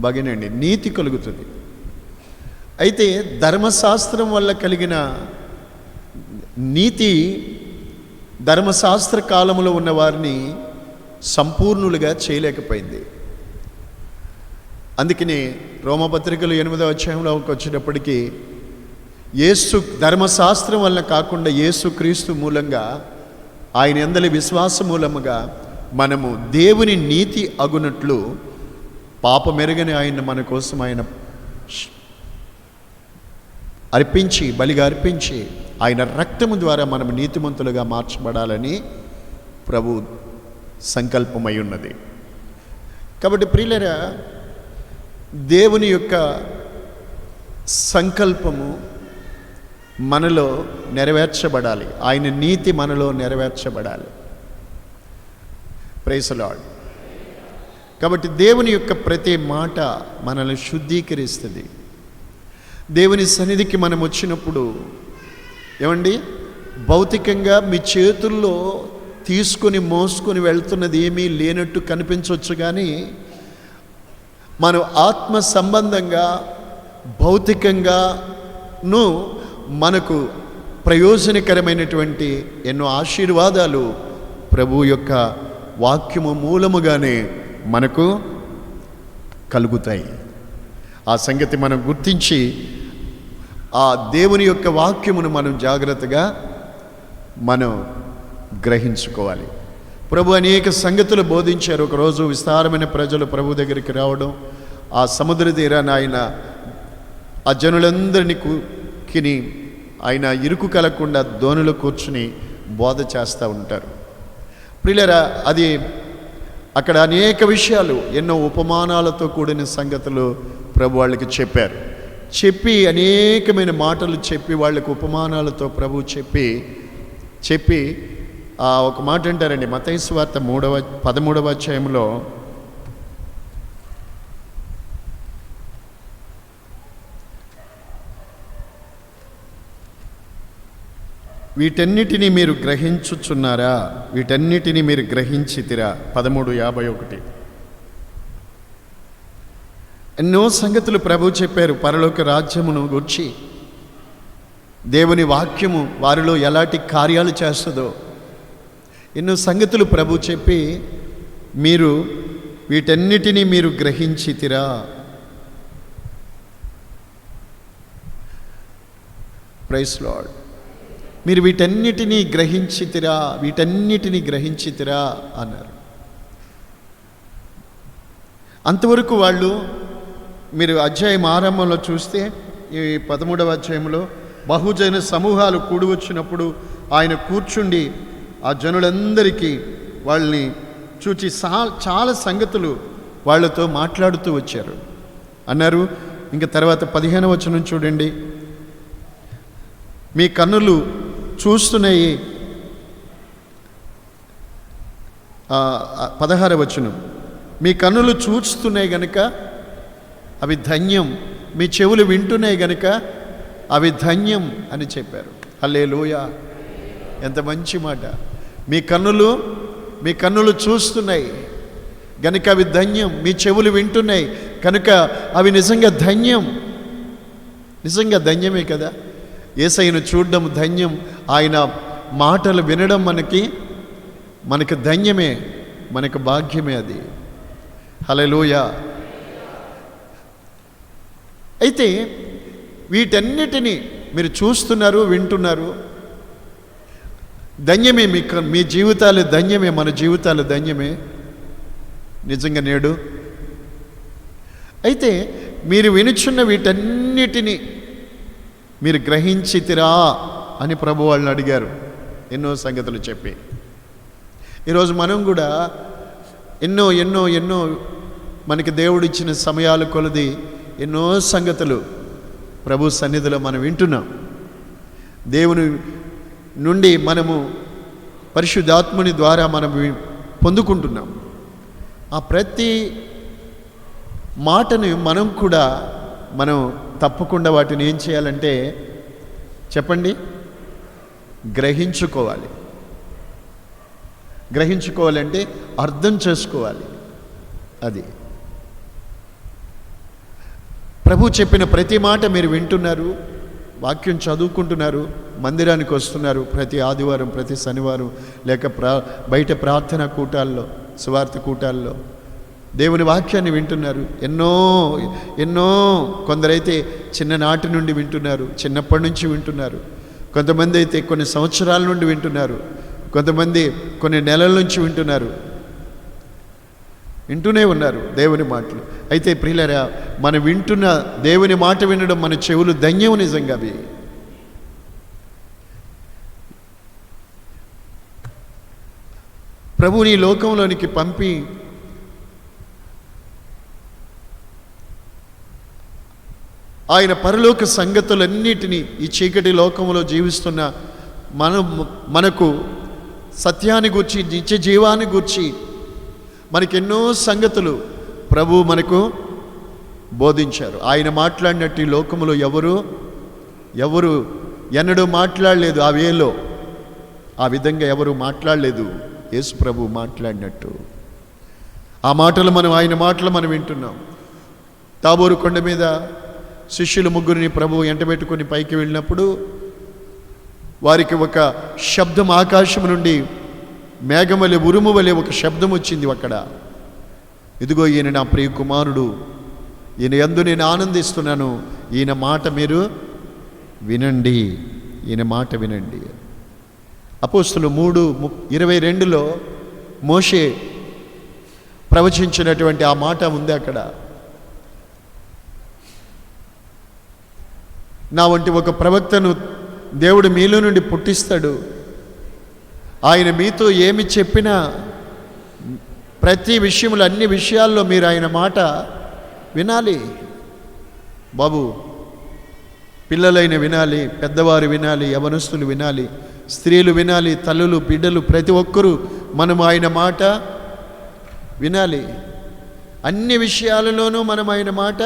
బాగానండి, నీతి కలుగుతుంది. అయితే ధర్మశాస్త్రం వల్ల కలిగిన నీతి ధర్మశాస్త్ర కాలంలో ఉన్న వారిని సంపూర్ణులుగా చేయలేకపోయింది. అందుకని రోమపత్రికలు 8వ అధ్యాయంలోకి వచ్చేటప్పటికీ యేసు ధర్మశాస్త్రం వల్ల కాకుండా యేసుక్రీస్తు మూలంగా, ఆయన యందలి విశ్వాస మూలముగా మనము దేవుని నీతి అగునట్లు పాపమెరుగని ఆయన మన కోసం ఆయన అర్పించి, బలిగా అర్పించి, ఆయన రక్తము ద్వారా మనం నీతిమంతులుగా మార్చబడాలని ప్రభు సంకల్పమై ఉన్నది. కాబట్టి ప్రియులారా, దేవుని యొక్క సంకల్పము మనలో నెరవేర్చబడాలి, ఆయన నీతి మనలో నెరవేర్చబడాలి. Praise the lord. కాబట్టి దేవుని యొక్క ప్రతి మాట మనల్ని శుద్ధీకరిస్తుంది. దేవుని సన్నిధికి మనం వచ్చినప్పుడు ఏమండి, భౌతికంగా మీ చేతుల్లో తీసుకొని మోసుకొని వెళ్తున్నది ఏమీ లేనట్టు కనిపించవచ్చు, కానీ మనం ఆత్మ సంబంధంగా భౌతికంగాను మనకు ప్రయోజనకరమైనటువంటి ఎన్నో ఆశీర్వాదాలు ప్రభు యొక్క వాక్యము మూలముగానే మనకు కలుగుతాయి. ఆ సంగతి మనం గుర్తించి ఆ దేవుని యొక్క వాక్యమును మనం జాగ్రత్తగా మనం గ్రహించుకోవాలి. ప్రభు అనేక సంగతులు బోధించారు. ఒకరోజు విస్తారమైన ప్రజలు ప్రభు దగ్గరికి రావడం, ఆ సముద్ర తీరాన ఆయన ఆ జనులందరినీ ఆయన ఇరుకు కలగకుండా దోణిలో కూర్చుని బోధ చేస్తూ ఉంటారు. ప్రియులారా, అది అక్కడ అనేక విషయాలు, ఎన్నో ఉపమానాలతో కూడిన సంగతులు ప్రభు వాళ్ళకి చెప్పారు. చెప్పి అనేకమైన మాటలు చెప్పి వాళ్ళకి ఉపమానాలతో ప్రభు చెప్పి ఒక మాట అంటారండి, మత్తయి సువార్త 13వ అధ్యాయంలో వీటన్నిటినీ మీరు గ్రహించుచున్నారా, వీటన్నిటినీ మీరు గ్రహించితిరా. 13:51. ఎన్నో సంగతులు ప్రభు చెప్పారు. పరలోక రాజ్యమును గురించి, దేవుని వాక్యము వారిలో ఎలాంటి కార్యాలు చేస్తుందో ఎన్నో సంగతులు ప్రభు చెప్పి, మీరు వీటన్నిటినీ మీరు గ్రహించితిరా. Praise lord. మీరు వీటన్నిటినీ గ్రహించితిరా అన్నారు. అంతవరకు వాళ్ళు, మీరు అధ్యాయం ఆరంభంలో చూస్తే ఈ 13వ అధ్యాయంలో బహుజన సమూహాలు కూడి వచ్చినప్పుడు ఆయన కూర్చుండి ఆ జనులందరికీ వాళ్ళని చూచి చాలా సంగతులు వాళ్ళతో మాట్లాడుతూ వచ్చారు అన్నారు. ఇంకా తర్వాత 15వ వచనం చూడండి. మీ కన్నులు చూస్తున్నాయి. 16వ వచనం, మీ కన్నులు చూస్తున్నాయి గనుక అవి ధన్యం, మీ చెవులు వింటున్నాయి గనుక అవి ధన్యం అని చెప్పారు. హల్లెలూయా, ఎంత మంచి మాట. మీ కన్నులు చూస్తున్నాయి గనుక అవి ధన్యం, మీ చెవులు వింటున్నాయి కనుక అవి నిజంగా ధన్యం. నిజంగా ధన్యమే కదా. యేసయ్యను చూడడం ధన్యం, ఆయన మాటలు వినడం మనకి ధన్యమే, మనకు భాగ్యమే అది. హల్లెలూయా. అయితే వీటన్నిటినీ మీరు చూస్తున్నారు, వింటున్నారు, ధన్యమే. మీ జీవితాలు ధన్యమే, మన జీవితాలు ధన్యమే నిజంగా నేడు. అయితే మీరు వినుచున్న వీటన్నిటినీ మీరు గ్రహించితిరా అని ప్రభు వాళ్ళని అడిగారు ఎన్నో సంగతులు చెప్పి. ఈరోజు మనం కూడా ఎన్నో ఎన్నో ఎన్నో మనకి దేవుడిచ్చిన సమయాలు కొలది ఎన్నో సంగతులు ప్రభు సన్నిధిలో మనం వింటున్నాం. దేవుని నుండి మనము పరిశుద్ధాత్ముని ద్వారా మనం పొందుకుంటున్నాం. ఆ ప్రతి మాటను మనం తప్పకుండా వాటిని ఏం చేయాలంటే చెప్పండి, గ్రహించుకోవాలంటే అర్థం చేసుకోవాలి. అది ప్రభు చెప్పిన ప్రతి మాట మీరు వింటున్నారు, వాక్యం చదువుకుంటున్నారు, మందిరానికి వస్తున్నారు ప్రతి ఆదివారం, ప్రతి శనివారం, లేక బయట ప్రార్థనా కూటాల్లో, సువార్త కూటాల్లో దేవుని వాక్యాన్ని వింటున్నారు. ఎన్నో ఎన్నో కొందరైతే చిన్ననాటి నుండి వింటున్నారు, చిన్నప్పటి నుంచి వింటున్నారు. కొంతమంది అయితే కొన్ని సంవత్సరాల నుండి వింటున్నారు, కొంతమంది కొన్ని నెలల నుంచి వింటూనే ఉన్నారు దేవుని మాటలు. అయితే ప్రియులారా, మనం వింటున్న దేవుని మాట వినడం మన చెవులు ధన్యం. నిజంగా అవి ప్రభువుని ఈ లోకంలోనికి పంపి ఆయన పరలోక సంగతులన్నిటినీ ఈ చీకటి లోకంలో జీవిస్తున్న మనకు సత్యాన్ని గూర్చి, నిత్య జీవాన్ని గూర్చి మనకెన్నో సంగతులు ప్రభు మనకు బోధించారు. ఆయన మాట్లాడినట్టు ఈ లోకంలో ఎవరు ఎన్నడూ మాట్లాడలేదు. ఆ వేలో ఆ విధంగా ఎవరు మాట్లాడలేదు. యేసు ప్రభు మాట్లాడినట్టు ఆ మాటలు ఆయన మాటలు మనం వింటున్నాం. తాబోరు కొండ మీద శిష్యులు ముగ్గురిని ప్రభు ఎంటబెట్టుకుని పైకి వెళ్ళినప్పుడు వారికి ఒక శబ్దం ఆకాశం నుండి మేఘం వలె, ఉరుము వలె ఒక శబ్దం వచ్చింది అక్కడ. ఇదిగో ఈయన నా ప్రియ కుమారుడు, ఈయన యందు నేను ఆనందిస్తున్నాను, ఈయన మాట మీరు వినండి, ఈయన మాట వినండి. అపోస్తులు 3:22లో మోషే ప్రవచించినటువంటి ఆ మాట ఉంది అక్కడ. నా వంటి ఒక ప్రవక్తను దేవుడు మీలో నుండి పుట్టిస్తాడు. ఆయన మీతో ఏమి చెప్పినా ప్రతి విషయంలో, అన్ని విషయాల్లో మీరు ఆయన మాట వినాలి. బాబు, పిల్లలైన వినాలి, పెద్దవారు వినాలి, యవనస్తులు వినాలి, స్త్రీలు వినాలి, తల్లులు, బిడ్డలు, ప్రతి ఒక్కరూ మనం ఆయన మాట వినాలి. అన్ని విషయాలలోనూ మనం ఆయన మాట,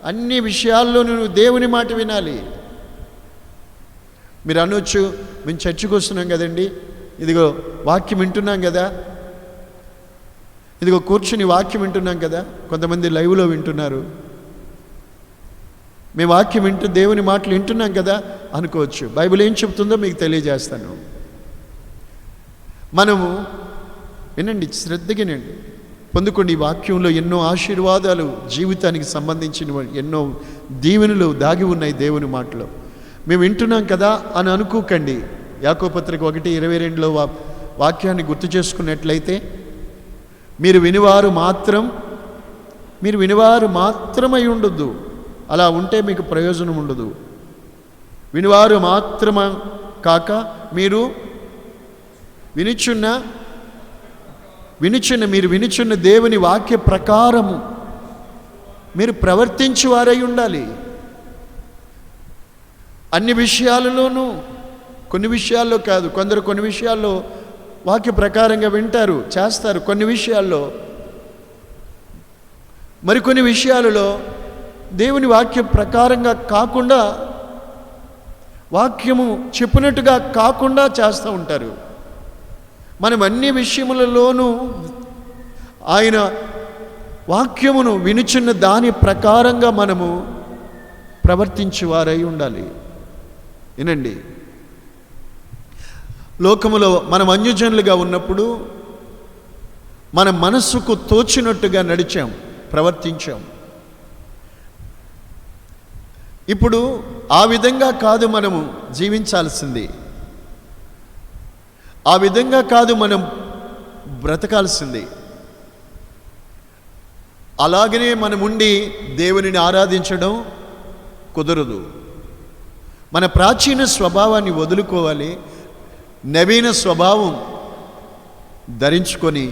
అన్ని విషయాల్లోనూ దేవుని మాట వినాలి. మీరు అనొచ్చు, మేము చర్చికి వస్తున్నాం కదండి, ఇదిగో వాక్యం వింటున్నాం కదా, ఇదిగో కూర్చుని వాక్యం వింటున్నాం కదా. కొంతమంది లైవ్లో వింటున్నారు, మేము వాక్యం దేవుని మాటలు వింటున్నాం కదా అనుకోవచ్చు. బైబిల్ ఏం చెప్తుందో మీకు తెలియజేస్తాను. మనము వినండి, శ్రద్ధగానండి, పొందుకోండి. ఈ వాక్యంలో ఎన్నో ఆశీర్వాదాలు, జీవితానికి సంబంధించిన ఎన్నో దీవెనలు దాగి ఉన్నాయి దేవుని మాటలో. మేము వింటున్నాం కదా అని అనుకోకండి. యాకోబు పత్రిక 1:22లో వాక్యాన్ని గుర్తు చేసుకున్నట్లయితే, మీరు వినివారు మాత్రమై ఉండొద్దు. అలా ఉంటే మీకు ప్రయోజనం ఉండదు. వినివారు మాత్రమే కాక మీరు వినుచున్న దేవుని వాక్య ప్రకారము మీరు ప్రవర్తించువారై ఉండాలి. అన్ని విషయాలలోనూ, కొన్ని విషయాల్లో కాదు. కొందరు కొన్ని విషయాల్లో వాక్య ప్రకారంగా వింటారు, చేస్తారు. కొన్ని విషయాల్లో, మరికొన్ని విషయాలలో దేవుని వాక్య ప్రకారంగా కాకుండా, వాక్యము చెప్పినట్టుగా కాకుండా చేస్తూ ఉంటారు. మనం అన్ని విషయములలోనూ ఆయన వాక్యమును వినుచున్న దాని ప్రకారంగా మనము ప్రవర్తించేవారై ఉండాలి. వినండి, లోకములో మనం అన్యజనులుగా ఉన్నప్పుడు మన మనస్సుకు తోచినట్టుగా నడిచాం, ప్రవర్తించాం. ఇప్పుడు ఆ విధంగా కాదు మనము జీవించాల్సింది, ఆ విధంగా కాదు మనం బ్రతకాల్సింది. అలాగనే మనం ఉండి దేవునిని ఆరాధించడం కుదరదు. మన ప్రాచీన స్వభావాన్ని వదులుకోవాలి, నవీన స్వభావం ధరించుకొని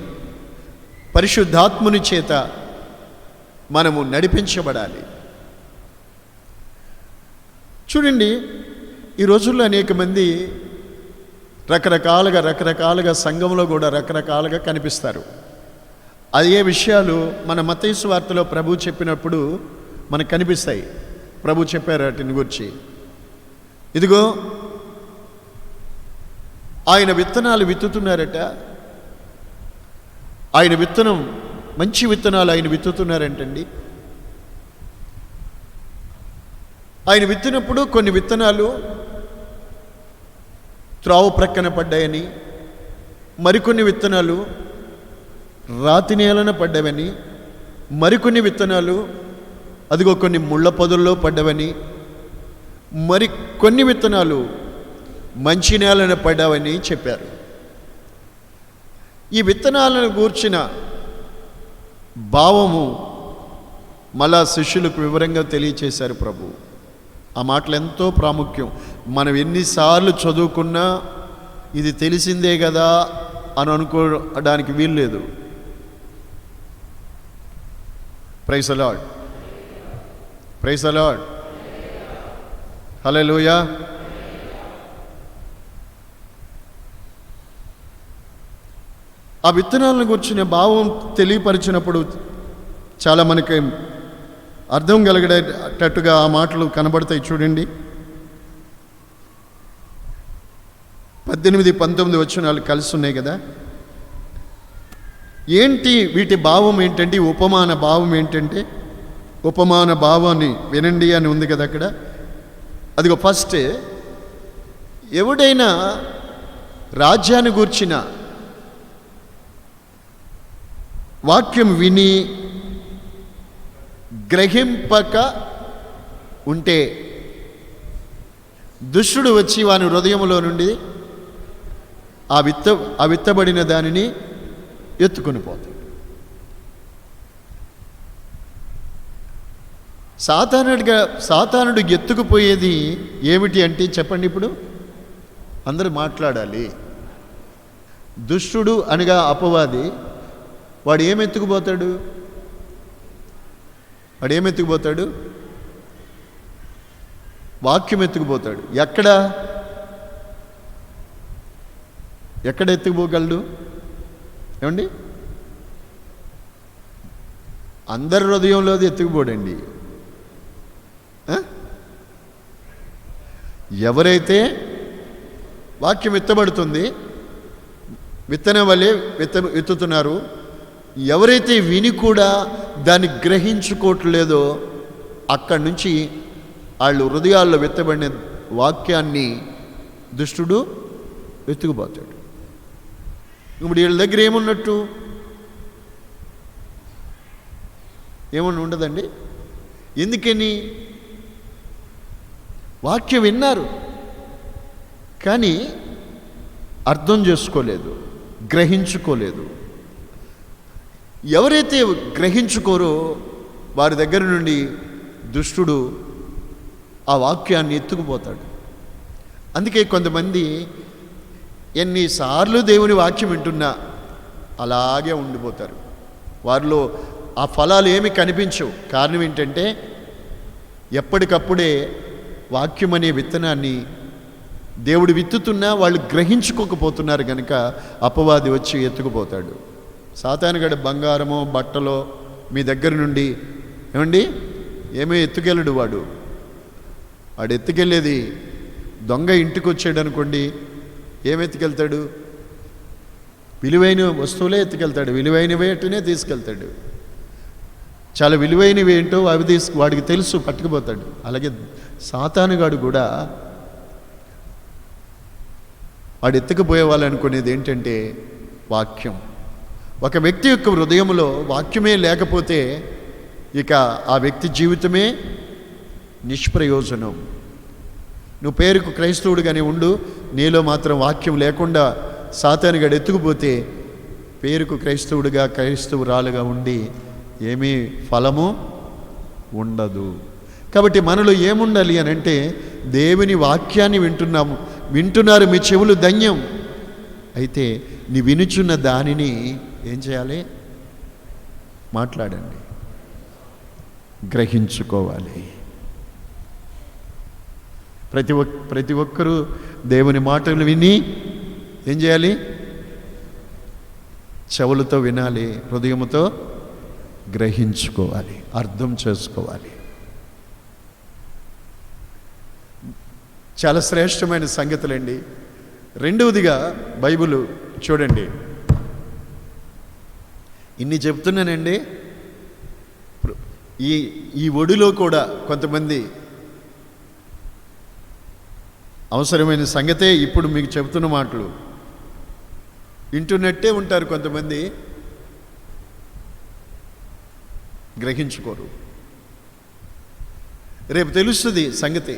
పరిశుద్ధాత్ముని చేత మనము నడిపించబడాలి. చూడండి, ఈ రోజుల్లో అనేక మంది రకరకాలుగా సంఘంలో కూడా రకరకాలుగా కనిపిస్తారు. అదే విషయాలు మన మత్తయి సువార్తలో ప్రభు చెప్పినప్పుడు మనకు కనిపిస్తాయి. ప్రభు చెప్పారు వాటిని గురించి. ఇదిగో ఆయన విత్తనాలు విత్తుతున్నారట, ఆయన విత్తనం, మంచి విత్తనాలు ఆయన విత్తుతున్నారంటండి. ఆయన విత్తినప్పుడు కొన్ని విత్తనాలు త్రావు ప్రక్కన పడ్డాయని, మరికొన్ని విత్తనాలు రాతి నేలన పడ్డవని, మరికొన్ని విత్తనాలు అదిగో కొన్ని ముళ్ళ పొదల్లో పడ్డవని, మరి కొన్ని విత్తనాలు మంచి నేలన పడ్డావని చెప్పారు. ఈ విత్తనాలను గూర్చిన భావము మళ్ళా శిష్యులకు వివరంగా తెలియచేశారు ప్రభు. ఆ మాటలు ఎంతో ప్రాముఖ్యం. మనం ఎన్నిసార్లు చదువుకున్నా ఇది తెలిసిందే కదా అని అనుకోవడానికి వీల్లేదు. Praise the Lord, praise the Lord, hallelujah. ఆ విత్తనాలను గురించిన భావం తెలియపరిచినప్పుడు చాలా మనకి అర్థం కలిగేటట్టుగా ఆ మాటలు కనబడతాయి. చూడండి, 18-19 వచనాలు కలిసి ఉన్నాయి కదా. ఏంటి వీటి భావం ఏంటంటే, ఉపమాన భావం ఏంటంటే, ఉపమాన భావాన్ని వినండి అని ఉంది కదా అక్కడ. అదిగో ఫస్ట్, ఎవడైనా రాజ్యాన్ని గూర్చిన వాక్యం విని గ్రహింపక ఉంటే దుష్టుడు వచ్చి వాని హృదయంలో నుండి ఆ విత్తబడిన దానిని ఎత్తుకొని పోతాడు. సాతానుడు ఎత్తుకుపోయేది ఏమిటి అంటే చెప్పండి. ఇప్పుడు అందరూ మాట్లాడాలి. దుష్టుడు అనగా అపవాది, వాడు ఏమెత్తుకుపోతాడు? వాక్యం ఎత్తుకుపోతాడు. ఎక్కడ ఎత్తుకుపోగలడు? ఏమండి, అందరి హృదయంలో ఎత్తుకుపోడండి. ఎవరైతే వాక్యం ఎత్తబడుతుంది, విత్తనం వల్లే ఎత్తుతున్నారు, ఎవరైతే విని కూడా దాన్ని గ్రహించుకోవట్లేదో అక్కడి నుంచి వాళ్ళు హృదయాల్లో విత్తబడిన వాక్యాన్ని దుష్టుడు ఎత్తుకుపోతాడు. ఇప్పుడు వీళ్ళ దగ్గర ఏమున్నట్టు? ఏమన్నా ఉండదండి. ఎందుకని? వాక్యం విన్నారు కానీ అర్థం చేసుకోలేదు, గ్రహించుకోలేదు. ఎవరైతే గ్రహించుకోరో వారి దగ్గర నుండి దుష్టుడు ఆ వాక్యాన్ని ఎత్తుకుపోతాడు. అందుకే కొంతమంది ఎన్నిసార్లు దేవుని వాక్యం వింటున్నా అలాగే ఉండిపోతారు. వారిలో ఆ ఫలాలు ఏమి కనిపించవు. కారణం ఏంటంటే ఎప్పటికప్పుడే వాక్యం అనే విత్తనాన్ని దేవుడు విత్తుతున్నా వాళ్ళు గ్రహించుకోకపోతున్నారు కనుక అపవాది వచ్చి ఎత్తుకుపోతాడు. సాతానుగాడు బంగారమో బట్టలో మీ దగ్గర నుండి ఏమీ ఎత్తుకెళ్ళడు. వాడు ఎత్తుకెళ్ళేది దొంగ ఇంటికి వచ్చాడు అనుకోండి, ఏం ఎత్తుకెళ్తాడు? విలువైన వస్తువులే ఎత్తుకెళ్తాడు, విలువైనవి ఏంటనే తీసుకెళ్తాడు. చాలా విలువైనవి ఏంటో అవి వాడికి తెలుసు, పట్టుకుపోతాడు. అలాగే సాతానుగాడు కూడా వాడు ఎత్తుకుపోయే వాళ్ళు అనుకునేది ఏంటంటే వాక్యం. ఒక వ్యక్తి యొక్క హృదయంలో వాక్యమే లేకపోతే ఇక ఆ వ్యక్తి జీవితమే నిష్ప్రయోజనం. నువ్వు పేరుకు క్రైస్తవుడుగానే ఉండు, నీలో మాత్రం వాక్యం లేకుండా సాతానుగాడు ఎత్తుకుపోతే పేరుకు క్రైస్తవుడిగా క్రైస్తవురాలుగా ఉండి ఏమీ ఫలము ఉండదు. కాబట్టి మనలో ఏముండాలి అని అంటే దేవుని వాక్యాన్ని వింటున్నారు మీ చెవులు ధన్యం. అయితే నీ వినుచున్న దానిని ఏం చేయాలి? మాట్లాడండి, గ్రహించుకోవాలి. ప్రతి ఒక్కరూ దేవుని మాటలు విని ఏం చేయాలి? చెవులతో వినాలి, హృదయంతో గ్రహించుకోవాలి, అర్థం చేసుకోవాలి. చాలా శ్రేష్టమైన సంగతులండి. రెండవదిగా బైబిల్ చూడండి, ఇన్ని చెప్తున్నానండి. ఈ ఒడిలో కూడా కొంతమంది అవసరమైన సంగతే ఇప్పుడు మీకు చెబుతున్న మాటలు. వింటున్నట్టే ఉంటారు కొంతమంది, గ్రహించుకోరు. రేపు తెలుస్తుంది సంగతి.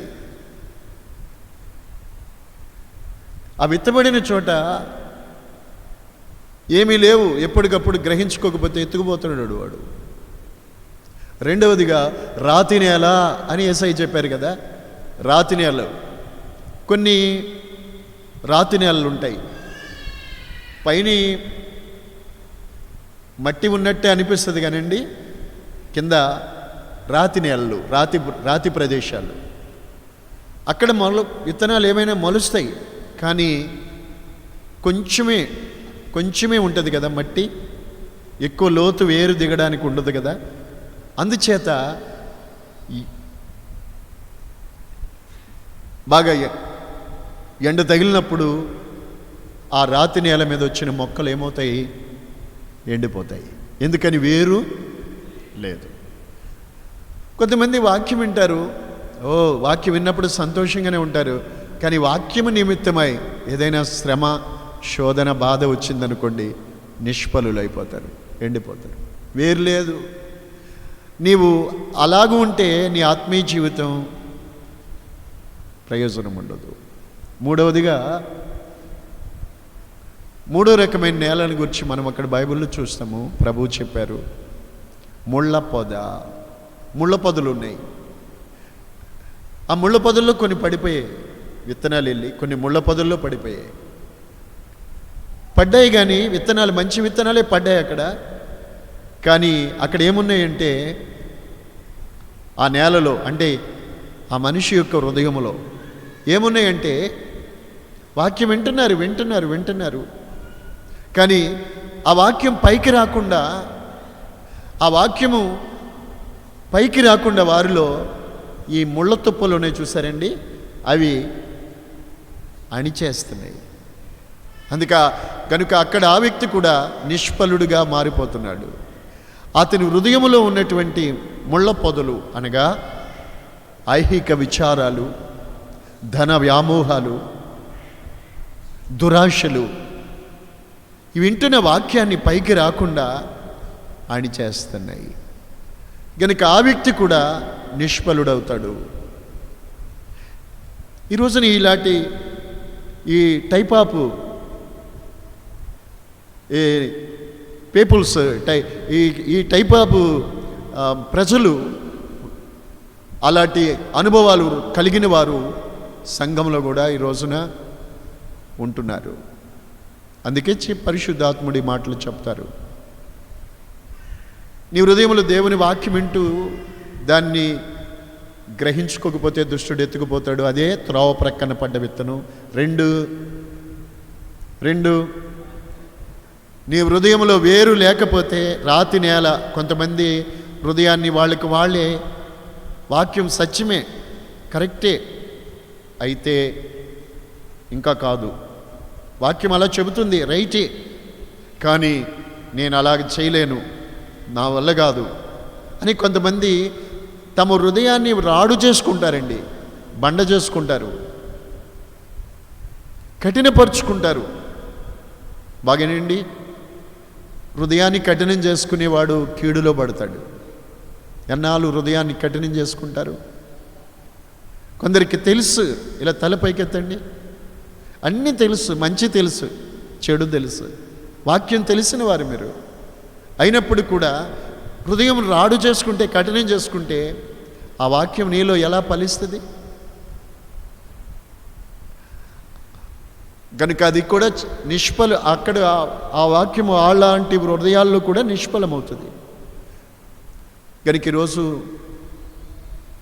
ఆ విత్తబడిన చోట ఏమీ లేవు. ఎప్పటికప్పుడు గ్రహించుకోకపోతే ఎత్తుకుపోతున్నాడు వాడు. రెండవదిగా రాతి నేల అని యేసయ్య చెప్పారు కదా. రాతి నేలలు, కొన్ని రాతి నేలలు ఉంటాయి. పైన మట్టి ఉన్నట్టే అనిపిస్తుంది కానండి, కింద రాతి నేలలు, రాతి ప్రదేశాలు. అక్కడ విత్తనాలు ఏమైనా మొలుస్తాయి, కానీ కొంచెమే ఉంటుంది కదా మట్టి. ఎక్కువ లోతు వేరు దిగడానికి ఉండదు కదా. అందుచేత బాగా ఎండ తగిలినప్పుడు ఆ రాతి నేల మీద వచ్చిన మొక్కలు ఏమవుతాయి? ఎండిపోతాయి. ఎందుకని? వేరు లేదు. కొంతమంది వాక్యం వింటారు, వాక్యం విన్నప్పుడు సంతోషంగానే ఉంటారు, కానీ వాక్యము నిమిత్తమై ఏదైనా శ్రమ, శోధన, బాధ వచ్చిందనుకోండి, నిష్ఫలులు అయిపోతారు, ఎండిపోతారు. వేరు లేదు. నీవు అలాగూ ఉంటే నీ ఆత్మీయ జీవితం ప్రయోజనం ఉండదు. మూడవదిగా, మూడో రకమైన నేలను గురించి మనం అక్కడ బైబిల్లో చూస్తాము. ప్రభువు చెప్పారు, ముళ్ళ పొదలు ఉన్నాయి. ఆ ముళ్ళ పొదల్లో కొన్ని పడిపోయాయి, విత్తనాలు వెళ్ళి కొన్ని ముళ్ళ పొదల్లో పడ్డాయి. కానీ విత్తనాలు, మంచి విత్తనాలే పడ్డాయి అక్కడ. కానీ అక్కడ ఏమున్నాయంటే, ఆ నేలలో, అంటే ఆ మనిషి యొక్క హృదయములో ఏమున్నాయంటే, వాక్యం వింటున్నారు, కానీ ఆ వాక్యం పైకి రాకుండా వారిలో ఈ ముళ్ళ తుప్పలు ఉన్నాయి చూసారండి, అవి అణిచేస్తున్నాయి. కనుక అక్కడ ఆ వ్యక్తి కూడా నిష్ఫలుడుగా మారిపోతున్నాడు. అతని హృదయములో ఉన్నటువంటి ముళ్ళ పొదలు అనగా ఐహిక విచారాలు, ధన వ్యామోహాలు, దురాశలు, ఇవి వింటున్న వాక్యాన్ని పైకి రాకుండా అణిచేస్తున్నాయి. కనుక ఆ వ్యక్తి కూడా నిష్ఫలుడవుతాడు. ఈ రోజున ఇలాంటి ఈ టైప్ ఆఫ్ పీపుల్స్, ఈ టైప్ ఆఫ్ ప్రజలు, అలాంటి అనుభవాలు కలిగిన వారు సంఘంలో కూడా ఈ రోజున ఉంటున్నారు. అందుకే పరిశుద్ధాత్ముడి మాటలు చెప్తారు, నీ హృదయంలో దేవుని వాక్యం వింటూ దాన్ని గ్రహించుకోకపోతే దుష్టుడు ఎత్తుకుపోతాడు. అదే త్రోవ ప్రక్కన పడ్డ విత్తనం. రెండు నీ హృదయంలో వేరు లేకపోతే రాతి నేల. కొంతమంది హృదయాన్ని వాళ్ళే వాక్యం సత్యమే, కరెక్టే, అయితే ఇంకా కాదు, వాక్యం అలా చెబుతుంది, రైటే, కానీ నేను అలాగ చేయలేను, నా వల్ల కాదు అని కొంతమంది తమ హృదయాన్ని రాడు చేసుకుంటారండి, బండ చేసుకుంటారు, కఠినపరుచుకుంటారు. బాగానండి, హృదయాన్ని కఠినం చేసుకునేవాడు కీడులో పడతాడు. ఎన్నాళ్ళు హృదయాన్ని కఠినం చేసుకుంటారు? కొందరికి తెలుసు, ఇలా తల పైకెత్తండి, అన్నీ తెలుసు, మంచి తెలుసు, చెడు తెలుసు, వాక్యం తెలిసిన వారు మీరు. అయినప్పుడు కూడా హృదయం రాడు చేసుకుంటే, కఠినం చేసుకుంటే ఆ వాక్యం నీలో ఎలా ఫలిస్తుంది? కనుక అది కూడా అక్కడ ఆ వాక్యం అలాంటి హృదయాల్లో కూడా నిష్ఫలమవుతుంది. కనుక ఈరోజు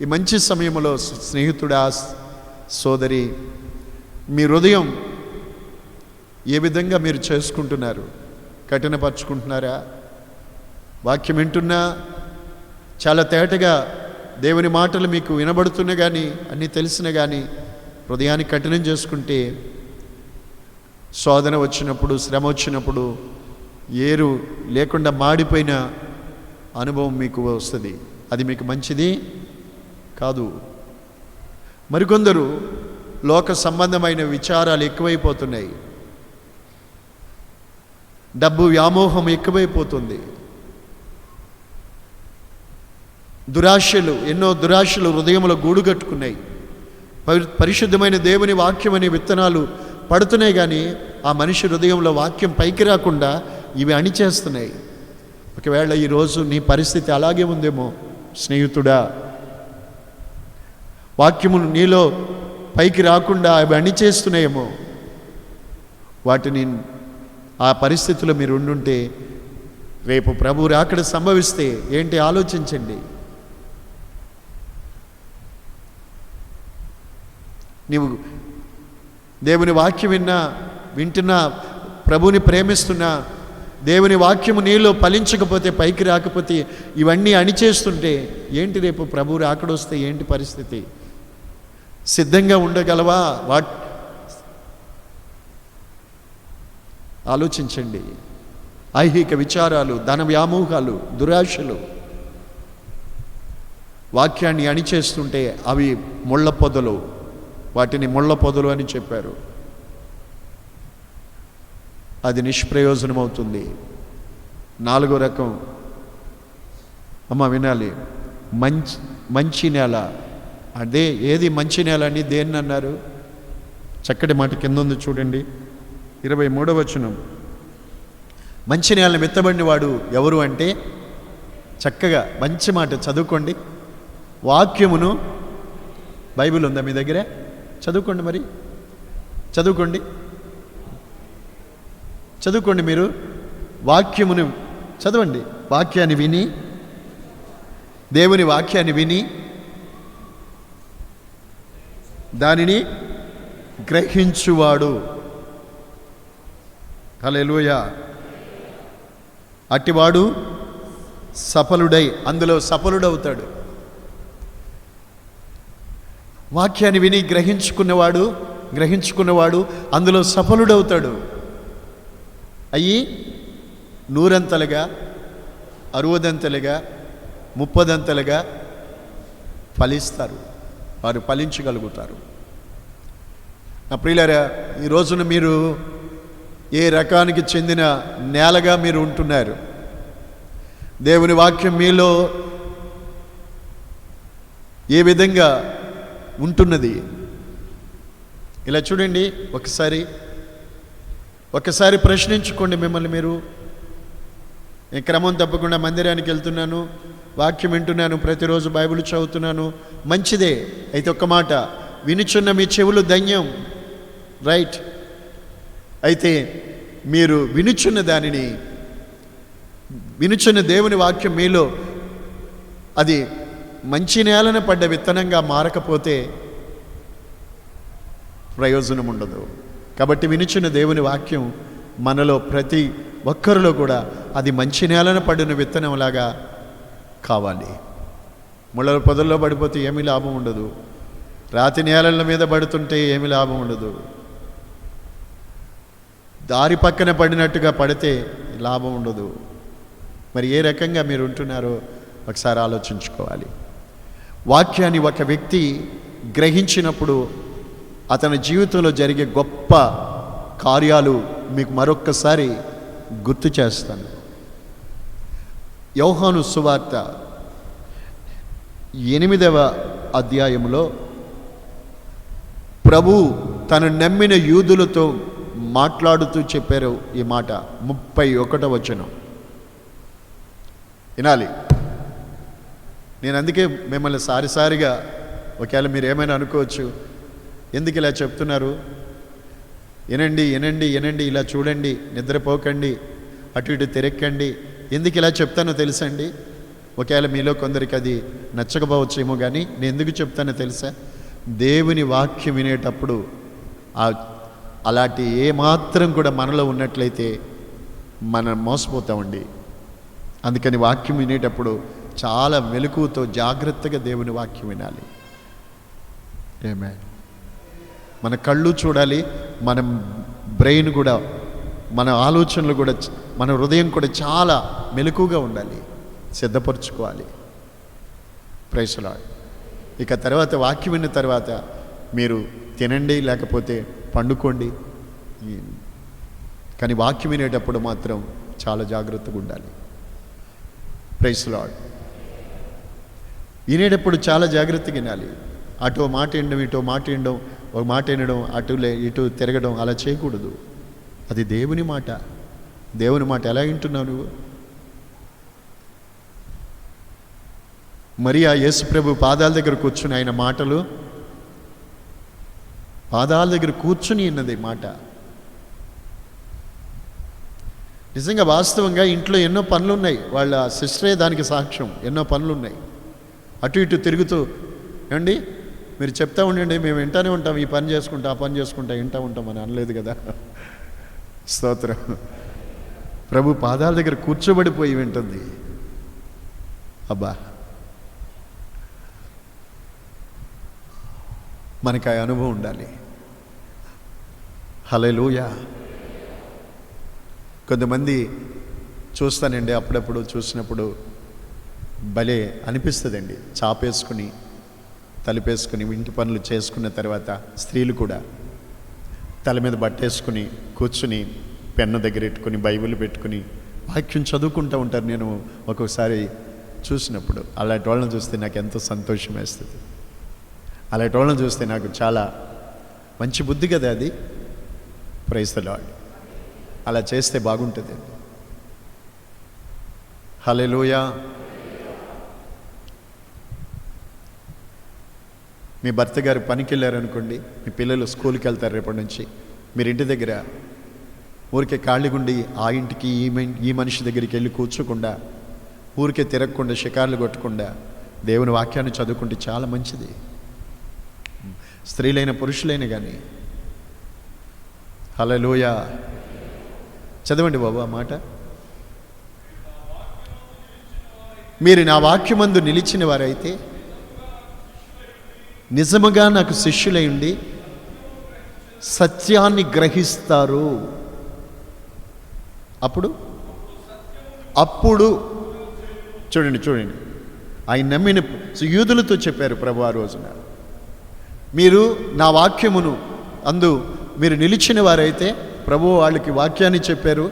ఈ మంచి సమయంలో స్నేహితుడా, సోదరి, మీ హృదయం ఏ విధంగా మీరు చేసుకుంటున్నారు? కఠినపరుచుకుంటున్నారా? వాక్యం వింటున్నా చాలా తేటగా దేవుని మాటలు మీకు వినబడుతున్నా కానీ, అన్నీ తెలిసినా కానీ హృదయాన్ని కఠినం చేసుకుంటే శోధన వచ్చినప్పుడు, శ్రమ వచ్చినప్పుడు ఏరు లేకుండా మాడిపోయిన అనుభవం మీకు వస్తుంది. అది మీకు మంచిది కాదు. మరికొందరు లోక సంబంధమైన విచారాలు ఎక్కువైపోతున్నాయి. డబ్బు వ్యామోహం ఎక్కువైపోతుంది. ఎన్నో దురాశలు హృదయంలో గూడు కట్టుకున్నాయి. పరిశుద్ధమైన దేవుని వాక్యం అనే విత్తనాలు పడుతున్నాయి, కానీ ఆ మనిషి హృదయంలో వాక్యం పైకి రాకుండా ఇవి అణిచేస్తున్నాయి. ఒకవేళ ఈరోజు నీ పరిస్థితి అలాగే ఉందేమో స్నేహితుడా, వాక్యము నీలో పైకి రాకుండా అవి అణిచేస్తున్నాయేమో. వాటిని ఆ పరిస్థితిలో మీరు ఉండుంటే రేపు ప్రభు రాకడ సంభవిస్తే ఏంటి ఆలోచించండి. నీవు దేవుని వాక్యం వింటున్నా, ప్రభుని ప్రేమిస్తున్నా, దేవుని వాక్యము నీలో ఫలించకపోతే, పైకి రాకపోతే, ఇవన్నీ అణిచేస్తుంటే ఏంటి రేపు ప్రభు రాకడొస్తే ఏంటి పరిస్థితి? సిద్ధంగా ఉండగలవా? ఆలోచించండి. ఐహిక విచారాలు, ధన వ్యామోహాలు, దురాశలు వాక్యాన్ని అణిచేస్తుంటే అవి ముళ్ళ పొదలు. వాటిని ముళ్ళ పొదలు అని చెప్పారు. అది నిష్ప్రయోజనం అవుతుంది. 4వ రకం, అమ్మ వినాలి, మంచి నేల. అదే ఏది మంచి నేల అని దేన్ని అన్నారు? చక్కటి మాట కింద ఉంది చూడండి, 23వ వచనం. మంచి నేలను మెత్తబడిన వాడు ఎవరు అంటే, చక్కగా మంచి మాట చదువుకోండి. వాక్యమును, బైబిల్ ఉందా మీ దగ్గర? చదువుకోండి, మరి చదువుకోండి మీరు. వాక్యమును చదవండి. వాక్యాన్ని విని, దేవుని వాక్యాన్ని విని దానిని గ్రహించువాడు. హల్లెలూయా. అట్టివాడు సఫలుడై, అందులో సఫలుడవుతాడు. వాక్యాన్ని విని గ్రహించుకున్నవాడు అందులో సఫలుడవుతాడు. అయ్యి 100 60 30 ఫలిస్తారు. వారు ఫలించగలుగుతారు. నా ప్రియులారా, ఈ రోజున మీరు ఏ రకానికి చెందిన నేలగా మీరు ఉంటున్నారు? దేవుని వాక్యం మీలో ఏ విధంగా ఉంటున్నది? ఇలా చూడండి, ఒకసారి ప్రశ్నించుకోండి మిమ్మల్ని మీరు. నేను క్రమం తప్పకుండా మందిరానికి వెళ్తున్నాను, వాక్యం వింటున్నాను, ప్రతిరోజు బైబిల్ చదువుతున్నాను, మంచిదే. అయితే ఒక్క మాట, వినుచున్న మీ చెవులు ధన్యం, రైట్. అయితే మీరు వినుచున్న దేవుని వాక్యం మీలో అది మంచి నేలన పడ్డ విత్తనంగా మారకపోతే ప్రయోజనం ఉండదు. కాబట్టి వినుచున్న దేవుని వాక్యం మనలో ప్రతి ఒక్కరిలో కూడా అది మంచి నేలన పడిన విత్తనంలాగా కావాలి. ముళ్ళ పొదల్లో పడిపోతే ఏమీ లాభం ఉండదు. రాతి నేలల మీద పడుతుంటే ఏమీ లాభం ఉండదు. దారి పక్కన పడినట్టుగా పడితే లాభం ఉండదు. మరి ఏ రకంగా మీరు ఉంటున్నారో ఒకసారి ఆలోచించుకోవాలి. వాక్యాన్ని ఒక వ్యక్తి గ్రహించినప్పుడు అతని జీవితంలో జరిగే గొప్ప కార్యాలు మీకు మరొక్కసారి గుర్తు చేస్తాను. యోహాను సువార్త 8వ అధ్యాయంలో ప్రభు తను నమ్మిన యూదులతో మాట్లాడుతూ చెప్పారు ఈ మాట. 31వ వచనం వినాలి. నేను అందుకే మిమ్మల్ని సారిసారిగా, ఒకవేళ మీరు ఏమైనా అనుకోవచ్చు, ఎందుకు ఇలా చెప్తున్నారు, వినండి, ఇలా చూడండి, నిద్రపోకండి, అటు ఇటు తిరక్కండి. ఎందుకు ఇలా చెప్తానో తెలుసండి? ఒకవేళ మీలో కొందరికి అది నచ్చకపోవచ్చేమో, కానీ నేను ఎందుకు చెప్తానో తెలుసా? దేవుని వాక్యం వినేటప్పుడు అలాంటి ఏమాత్రం కూడా మనలో ఉన్నట్లయితే మనం మోసపోతామండి. అందుకని వాక్యం వినేటప్పుడు చాలా మెలకువతో జాగ్రత్తగా దేవుని వాక్యం వినాలి. ఆమేన్. మన కళ్ళు చూడాలి, మన బ్రెయిన్ కూడా, మన ఆలోచనలు కూడా, మన హృదయం కూడా చాలా మెలకువగా ఉండాలి, సిద్ధపరచుకోవాలి. Praise the lord. ఇక తర్వాత వాక్యం విన్న తర్వాత మీరు తినండి, లేకపోతే పండుకోండి. కానీ వాక్యం వినేటప్పుడు మాత్రం చాలా జాగ్రత్తగా ఉండాలి. Praise lord. వినేటప్పుడు చాలా జాగ్రత్తగా వినాలి. అటు మాట వినడం, ఇటు మాట వినడం, ఒక మాట వినడం, ఇటు తిరగడం అలా చేయకూడదు. అది దేవుని మాట. దేవుని మాట ఎలా వింటున్నావు నువ్వు? మరి ఆ యేసుప్రభు పాదాల దగ్గర కూర్చుని ఆయన మాటలు, పాదాల దగ్గర కూర్చుని విన్నది మాట. నిజంగా వాస్తవంగా ఇంట్లో ఎన్నో పనులు ఉన్నాయి. వాళ్ళ సిస్టరే దానికి సాక్ష్యం. ఎన్నో పనులు ఉన్నాయి. అటు ఇటు తిరుగుతూ, ఏమండి మీరు చెప్తా ఉండండి, మేము వింటానే ఉంటాం, ఈ పని చేసుకుంటా ఆ పని చేసుకుంటా వింటూ ఉంటాం అని అనలేదు కదా. స్తోత్రం. ప్రభు పాదాల దగ్గర కూర్చోబడిపోయి వింటుంది. అబ్బా, మనకి ఆ అనుభవం ఉండాలి. హల్లెలూయా. కొంతమంది చూస్తానండి, అప్పుడప్పుడు చూసినప్పుడు భలే అనిపిస్తుందండి. చాపేసుకుని తలిపేసుకుని ఇంటి పనులు చేసుకున్న తర్వాత స్త్రీలు కూడా తల మీద బట్టేసుకుని కూర్చుని పెన్ను దగ్గర పెట్టుకుని బైబిల్ పెట్టుకుని వాక్యం చదువుకుంటూ ఉంటారు. నేను ఒక్కొక్కసారి చూసినప్పుడు అలాంటి వాళ్ళని చూస్తే నాకు ఎంతో సంతోషం వేస్తుంది. అలాంటి వాళ్ళని చూస్తే నాకు చాలా మంచి బుద్ధి కదా అది. Praise the lord. అలా చేస్తే బాగుంటుంది. హల్లెలూయా. మీ భర్త గారు పనికి వెళ్ళారనుకోండి, మీ పిల్లలు స్కూల్కి వెళ్తారు రేపటి నుంచి, మీరు ఇంటి దగ్గర ఊరికే ఖాళీగుండి ఆ ఇంటికి ఈ మనిషి దగ్గరికి వెళ్ళి కూర్చోకుండా, ఊరికే తిరగకుండా, షికార్లు కొట్టకుండా దేవుని వాక్యాన్ని చదువుకుంటే చాలా మంచిది. స్త్రీలైన పురుషులైన కానీ. హల్లెలూయా. చదవండి బాబు ఆ మాట. మీరు నా వాక్యమందు నిలిచిన వారైతే నిజముగా నాకు శిష్యులై ఉండి సత్యాన్ని గ్రహిస్తారు. అప్పుడు చూడండి ఆయన నమ్మిన యూదులతో చెప్పారు ప్రభు ఆ రోజున, మీరు నా వాక్యమును అందు మీరు నిలిచిన వారైతే, ప్రభు వాళ్ళకి వాక్యాన్ని చెప్పారు.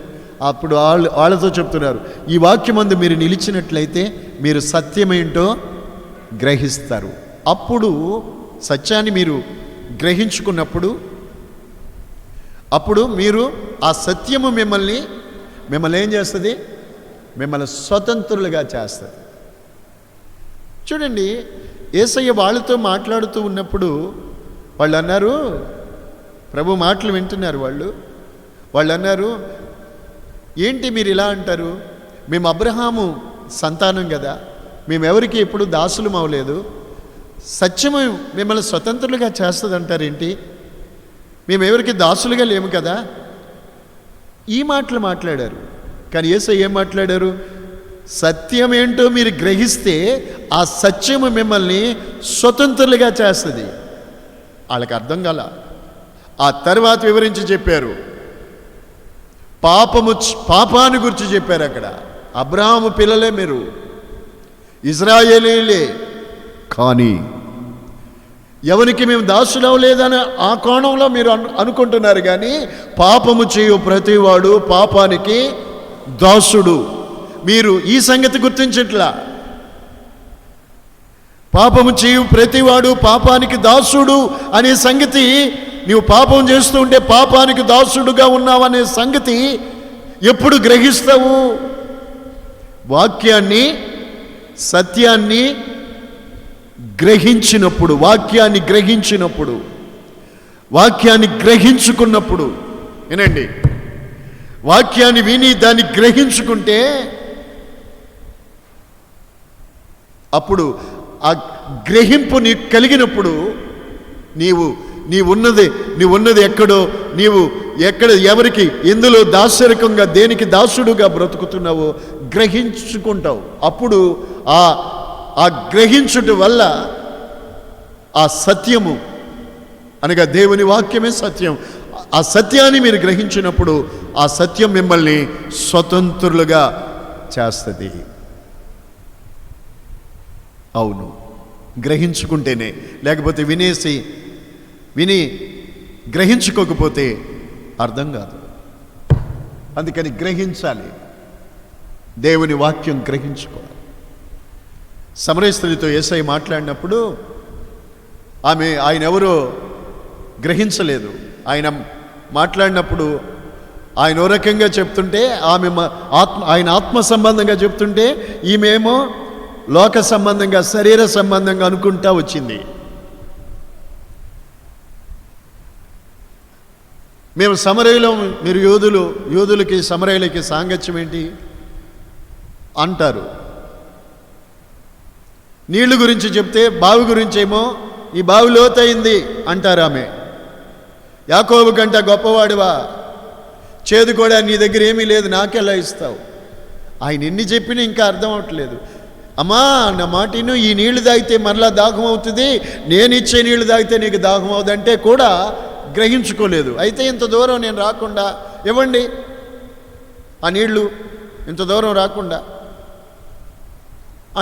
అప్పుడు వాళ్ళతో చెప్తున్నారు, ఈ వాక్యమందు మీరు నిలిచినట్లయితే మీరు సత్యమేంటో గ్రహిస్తారు. అప్పుడు సత్యాన్ని మీరు గ్రహించుకున్నప్పుడు, అప్పుడు మీరు ఆ సత్యము మిమ్మల్ని ఏం చేస్తుంది? మిమ్మల్ని స్వతంత్రులుగా చేస్తుంది. చూడండి, యేసయ్య వాళ్ళతో మాట్లాడుతూ ఉన్నప్పుడు వాళ్ళు అన్నారు, ప్రభు మాటలు వింటున్నారు వాళ్ళు అన్నారు, ఏంటి మీరు ఇలా అంటారు? మేము అబ్రహాము సంతానం కదా, మేము ఎవరికి ఎప్పుడు దాసులం అవ్వలేదు, సత్యము మిమ్మల్ని స్వతంత్రులుగా చేస్తుంది అంటారేంటి? మేము ఎవరికి దాసులుగా లేము కదా. ఈ మాటలు మాట్లాడారు. కానీ యేసయ్య ఏం మాట్లాడారు? సత్యం ఏంటో మీరు గ్రహిస్తే ఆ సత్యము మిమ్మల్ని స్వతంత్రులుగా చేస్తుంది. వాళ్ళకి అర్థం కాల. ఆ తర్వాత వివరించి చెప్పారు. పాపాన్ని గురించి చెప్పారు. అక్కడ అబ్రహాము పిల్లలే, మీరు ఇజ్రాయేలీలే, కానీ ఎవరికి మేము దాసులం లేదని ఆ కోణంలో మీరు అనుకుంటున్నారు. కానీ పాపము చేయు ప్రతివాడు పాపానికి దాసుడు. మీరు ఈ సంగతి గుర్తించట్లా. పాపము చేయు ప్రతివాడు పాపానికి దాసుడు అనే సంగతి, నీవు పాపం చేస్తూ ఉంటే పాపానికి దాసుడుగా ఉన్నావనే సంగతి ఎప్పుడు గ్రహిస్తావు? వాక్యాన్ని, సత్యాన్ని గ్రహించినప్పుడు, వాక్యాన్ని గ్రహించుకున్నప్పుడు. వినండి, వాక్యాన్ని విని దాన్ని గ్రహించుకుంటే అప్పుడు ఆ గ్రహింపు నీకు కలిగినప్పుడు నీవున్నది ఎక్కడో, ఎవరికి ఎందులో దాసరికంగా దేనికి దాసుడుగా బ్రతుకుతున్నావో గ్రహించుకుంటావు. అప్పుడు ఆ గ్రహించుట వల్ల ఆ సత్యము అనగా దేవుని వాక్యమే సత్యం. ఆ సత్యాన్ని మీరు గ్రహించినప్పుడు ఆ సత్యం మిమ్మల్ని స్వతంత్రులుగా చేస్తుంది. అవును, గ్రహించుకుంటేనే. లేకపోతే వినేసి విని గ్రహించుకోకపోతే అర్థం కాదు. అందుకని గ్రహించాలి, దేవుని వాక్యం గ్రహించుకోవాలి. సమరయ స్త్రీతో యేసయ్య మాట్లాడినప్పుడు ఆయన ఎవరో గ్రహించలేదు. ఆయన మాట్లాడినప్పుడు ఆయన ఓ రకంగా చెప్తుంటే ఆయన ఆత్మ సంబంధంగా చెప్తుంటే ఈమెమో లోక సంబంధంగా, శరీర సంబంధంగా అనుకుంటా వచ్చింది. మేము సమరయలో, మీరు యూదులకి సమరయులకి సాంగత్యం ఏంటి అంటారు. నీళ్లు గురించి చెప్తే బావి గురించేమో ఈ బావి లోతయింది అంటారు. ఆమె యాకోబు కంటే గొప్పవాడివా, చేదు కూడా నీ దగ్గర ఏమీ లేదు, నాకెలా ఇస్తావు? ఆయన ఎన్ని చెప్పినా ఇంకా అర్థం అవట్లేదు. అమ్మా నా మాటిను, ఈ నీళ్లు తాగితే మరలా దాహం అవుతుంది, నేను ఇచ్చే నీళ్లు తాగితే నీకు దాహం అవుదంటే కూడా గ్రహించుకోలేదు. అయితే ఇంత దూరం నేను రాకుండా ఇవ్వండి ఆ నీళ్లు, ఇంత దూరం రాకుండా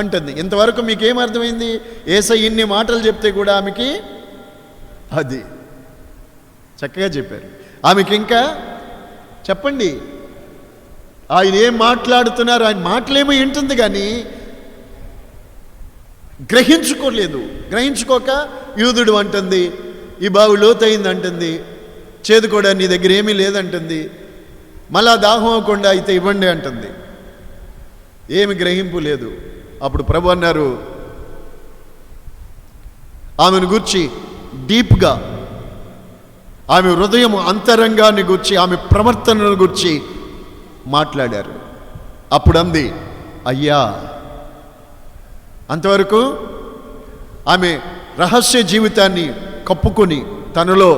అంటుంది. ఇంతవరకు మీకేం అర్థమైంది? యేసయ్య ఇన్ని మాటలు చెప్తే కూడా ఆమెకి అది చక్కగా చెప్పారు. ఆమెకి ఇంకా చెప్పండి, ఆయన ఏం మాట్లాడుతున్నారు, ఆయన మాటలేమో వింటుంది కానీ గ్రహించుకోలేదు. గ్రహించుకోక యూదుడు అంటుంది, ఈ బావి లోతయింది అంటుంది, చేదు కూడా నీ దగ్గర ఏమీ లేదంటుంది, మళ్ళా దాహం అవ్వకుండా అయితే ఇవ్వండి అంటుంది. ఏమి గ్రహింపు లేదు. అప్పుడు ప్రభు అన్నారు, ఆమెను గూర్చి డీప్గా, ఆమె హృదయం అంతరంగాన్ని గూర్చి, ఆమె ప్రవర్తనను గూర్చి మాట్లాడారు. అప్పుడు అంది, అయ్యా. అంతవరకు ఆమె రహస్య జీవితాన్ని కప్పుకొని తనలో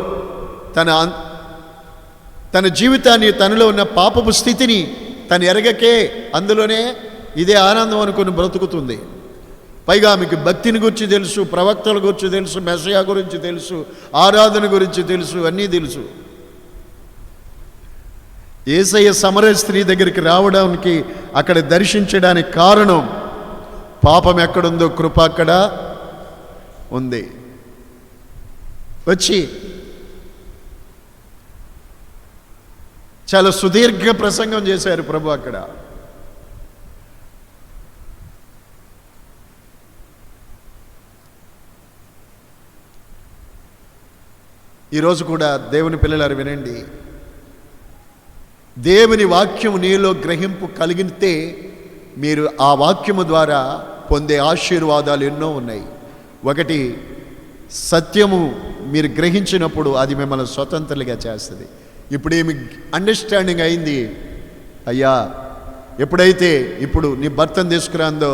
తన జీవితాన్ని, తనలో ఉన్న పాపపు స్థితిని తను ఎరగకే అందులోనే ఇదే ఆనందం అనుకుని బ్రతుకుతుంది. పైగా ఆమెకి భక్తిని గురించి తెలుసు, ప్రవక్తల గురించి తెలుసు, మెస్సయా గురించి తెలుసు, ఆరాధన గురించి తెలుసు, అన్నీ తెలుసు. యేసయ్య సమరయ స్త్రీ దగ్గరికి రావడానికి, అక్కడ దర్శించడానికి కారణం పాపం ఎక్కడుందో కృప అక్కడ ఉంది. వచ్చి చాలా సుదీర్ఘ ప్రసంగం చేశారు ప్రభు అక్కడ. ఈరోజు కూడా దేవుని పిల్లలారు వినండి, దేవుని వాక్యము నీలో గ్రహింపు కలిగితే మీరు ఆ వాక్యము ద్వారా పొందే ఆశీర్వాదాలు ఎన్నో ఉన్నాయి. ఒకటి, సత్యము మీరు గ్రహించినప్పుడు అది మిమ్మల్ని స్వతంత్రులుగా చేస్తుంది. ఇప్పుడు ఏమి అండర్స్టాండింగ్ అయింది, అయ్యా ఎప్పుడైతే ఇప్పుడు నీ భర్తను తీసుకురాందో,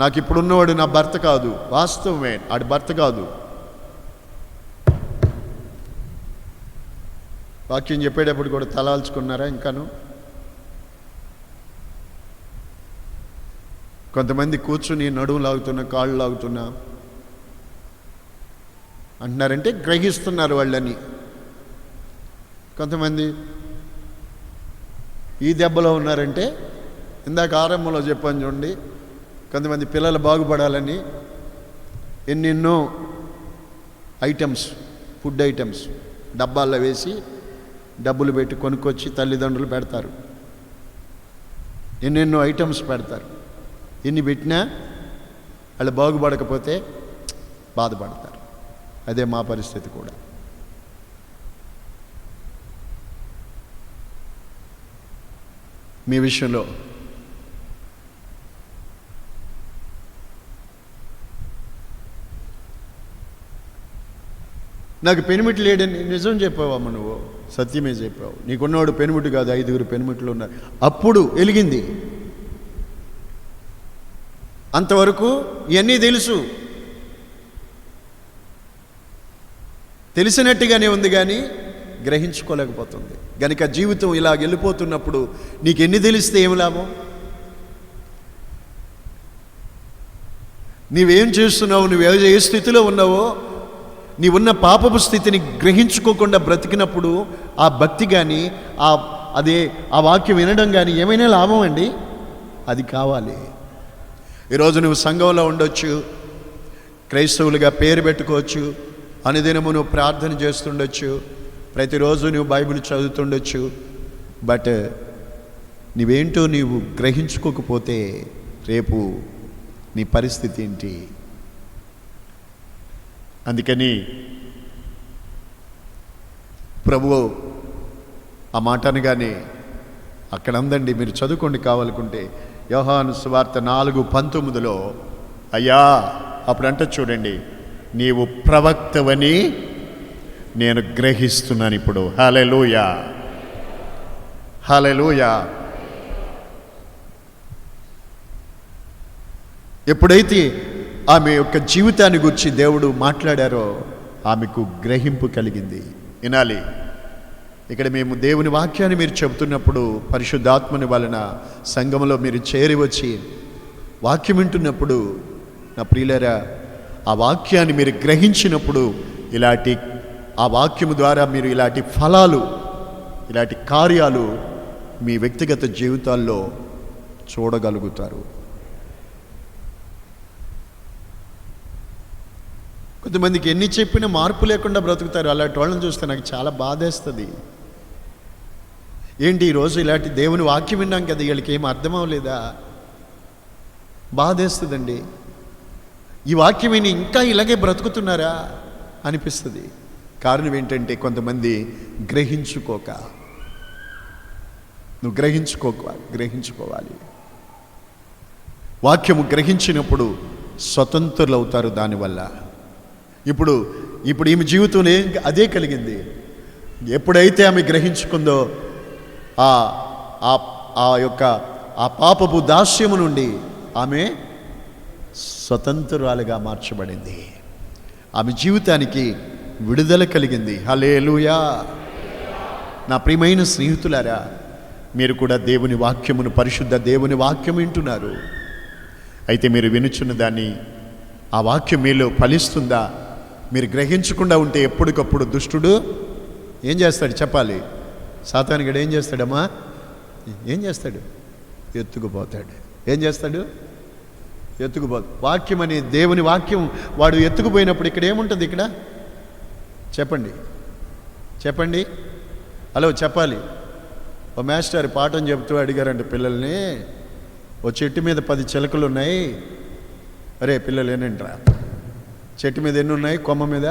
నాకు ఇప్పుడున్నవాడు నా భర్త కాదు, వాస్తవమే ఆడి భర్త కాదు. వాక్యం చెప్పేటప్పుడు కూడా తలాల్చుకున్నారా? ఇంకాను కొంతమంది కూర్చుని నడుము లాగుతున్నా, కాళ్ళు లాగుతున్నా అంటున్నారంటే గ్రహిస్తున్నారు వాళ్ళని. కొంతమంది ఈ దెబ్బలో ఉన్నారంటే, ఇందాక ఆరంభంలో చెప్పాను చూడండి, కొంతమంది పిల్లలు బాగుపడాలని ఎన్నెన్నో ఐటమ్స్, ఫుడ్ ఐటమ్స్ డబ్బాల్లో వేసి డబ్బులు పెట్టి కొనుక్కొచ్చి తల్లిదండ్రులు పెడతారు. ఎన్నెన్నో ఐటమ్స్ పెడతారు. ఎన్ని పెట్టినా వాళ్ళు బాగుపడకపోతే బాధపడతారు. అదే మా పరిస్థితి కూడా. మీ విషయంలో నాకు పెనిమిటి లేడని నిజం చెప్పావమ్మ, నువ్వు సత్యమే చెప్పావు. నీకున్నవాడు పెనిమిటి కాదు, 5 పెనిమిట్లు ఉన్నారు. అప్పుడు వెలిగింది. అంతవరకు ఇవన్నీ తెలుసు, తెలిసినట్టుగానే ఉంది కానీ గ్రహించుకోలేకపోతుంది. గనుక జీవితం ఇలా వెళ్ళిపోతున్నప్పుడు నీకు ఎన్ని తెలిస్తే ఏం లాభం? నీవేం చేస్తున్నావు, నువ్వు ఏ స్థితిలో ఉన్నావో, నీవున్న పాపపు స్థితిని గ్రహించుకోకుండా బ్రతికినప్పుడు ఆ భక్తి కానీ ఆ వాక్యం వినడం కానీ ఏమైనా లాభం అండి? అది కావాలి. ఈరోజు నువ్వు సంఘంలో ఉండొచ్చు, క్రైస్తవులుగా పేరు పెట్టుకోవచ్చు, అనుదినము నువ్వు ప్రార్థన చేస్తుండొచ్చు, ప్రతిరోజు నువ్వు బైబిల్ చదువుతుండొచ్చు. బట్ నీవేంటో నీవు గ్రహించుకోకపోతే రేపు నీ పరిస్థితి ఏంటి? అందుకని ప్రభువు ఆ మాట అనగానే అక్కడ అందండి, మీరు చదువుకోండి కావాలనుకుంటే, యోహాను సువార్త 4:19 అయ్యా అప్పుడు అంటే చూడండి, నీవు ప్రవక్తవని నేను గ్రహిస్తున్నాను ఇప్పుడు. హల్లెలూయా, హల్లెలూయా. ఎప్పుడైతే ఆమె యొక్క జీవితాన్ని గురించి దేవుడు మాట్లాడారో ఆమెకు గ్రహింపు కలిగింది. వినాలి, ఇక్కడ మేము దేవుని వాక్యాన్ని మీరు చెబుతున్నప్పుడు పరిశుద్ధాత్మని వలన సంఘంలో మీరు చేరి వచ్చి వాక్యం వింటున్నప్పుడు నా ప్రియులారా, ఆ వాక్యాన్ని మీరు గ్రహించినప్పుడు ఆ వాక్యము ద్వారా మీరు ఇలాంటి ఫలాలు, ఇలాంటి కార్యాలు మీ వ్యక్తిగత జీవితాల్లో చూడగలుగుతారు. కొంతమందికి ఎన్ని చెప్పినా మార్పు లేకుండా బ్రతుకుతారు. అలాంటి వాళ్ళని చూస్తే నాకు చాలా బాధేస్తుంది. ఏంటి ఈరోజు ఇలాంటి దేవుని వాక్యం విన్నాం కదా, వీళ్ళకి ఏం అర్థం అవ్వలేదా? బాధేస్తుందండి. ఈ వాక్యం విని ఇంకా ఇలాగే బ్రతుకుతున్నారా అనిపిస్తుంది. కారణం ఏంటంటే కొంతమంది నువ్వు గ్రహించుకోవాలి. వాక్యము గ్రహించినప్పుడు స్వతంత్రులు అవుతారు. దానివల్ల ఇప్పుడు ఈమె జీవితంలో అదే కలిగింది. ఎప్పుడైతే ఆమె గ్రహించుకుందో ఆ పాపపు దాస్యము నుండి ఆమె స్వతంత్రురాలుగా మార్చబడింది. ఆమె జీవితానికి విడుదల కలిగింది. హల్లెలూయా. నా ప్రియమైన స్నేహితులారా, మీరు కూడా దేవుని వాక్యమును, పరిశుద్ధ దేవుని వాక్యం వింటున్నారు. అయితే మీరు వినుచున్న దాన్ని, ఆ వాక్యం మీలో ఫలిస్తుందా? మీరు గ్రహించకుండా ఉంటే ఎప్పటికప్పుడు దుష్టుడు ఏం చేస్తాడు చెప్పాలి? సాతానుగాడు ఏం చేస్తాడమ్మా? ఏం చేస్తాడు? ఎత్తుకుపోతాడు. ఏం చేస్తాడు? ఎత్తుకుపోతాడు. వాక్యం అనే దేవుని వాక్యం వాడు ఎత్తుకుపోయినప్పుడు ఇక్కడ ఏముంటుంది? ఇక్కడ చెప్పండి. హలో, చెప్పాలి. ఓ మాస్టర్ పాఠం చెబుతూ అడిగారంటే పిల్లల్ని, ఓ చెట్టు మీద 10 చిలకలు ఉన్నాయి. అరే పిల్లలు ఏనంటరా, చెట్టు మీద ఎన్ని ఉన్నాయి? కొమ్మ మీద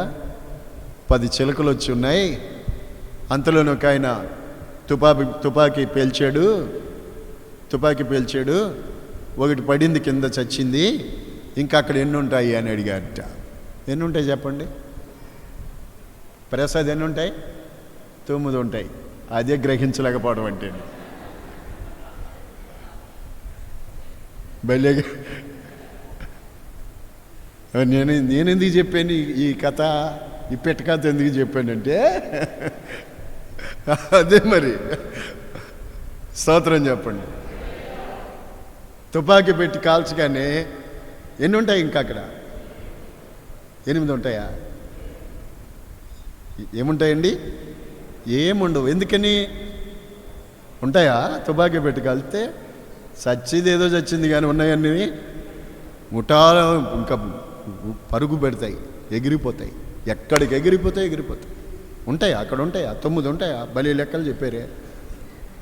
10 చిలకలు వచ్చి ఉన్నాయి. అంతలోనే ఒక ఆయన తుపాకీ పేల్చాడు. ఒకటి పడింది, కింద చచ్చింది. ఇంకా అక్కడ ఎన్ని ఉంటాయి అని అడిగారట. ఎన్ని ఉంటాయి చెప్పండి ప్రసాద్? ఎన్ని ఉంటాయి? 9 ఉంటాయి. అదే గ్రహించలేకపోవడం అంటే. బయలుగా నేను ఎందుకు చెప్పాను ఈ కథ, ఈ పెట్ట కథ ఎందుకు చెప్పానంటే, అదే మరి. స్తోత్రం చెప్పండి. తుపాకీ పెట్టి కాల్చగానే ఎన్ని ఉంటాయి? ఇంకా అక్కడ 8 ఉంటాయా? ఏముంటాయండి? ఏముండవు. ఎందుకని ఉంటాయా? తుపాకీ పెట్టి కాల్స్తే చచ్చింది ఏదో చచ్చింది, కానీ ఉన్నాయన్నీ ముఠాలు ఇంకా పరుగు పెడతాయి, ఎగిరిపోతాయి. ఎక్కడికి ఎగిరిపోతాయి. ఉంటాయా? అక్కడ ఉంటాయా? 9 ఉంటాయా? బలి లెక్కలు చెప్పారే,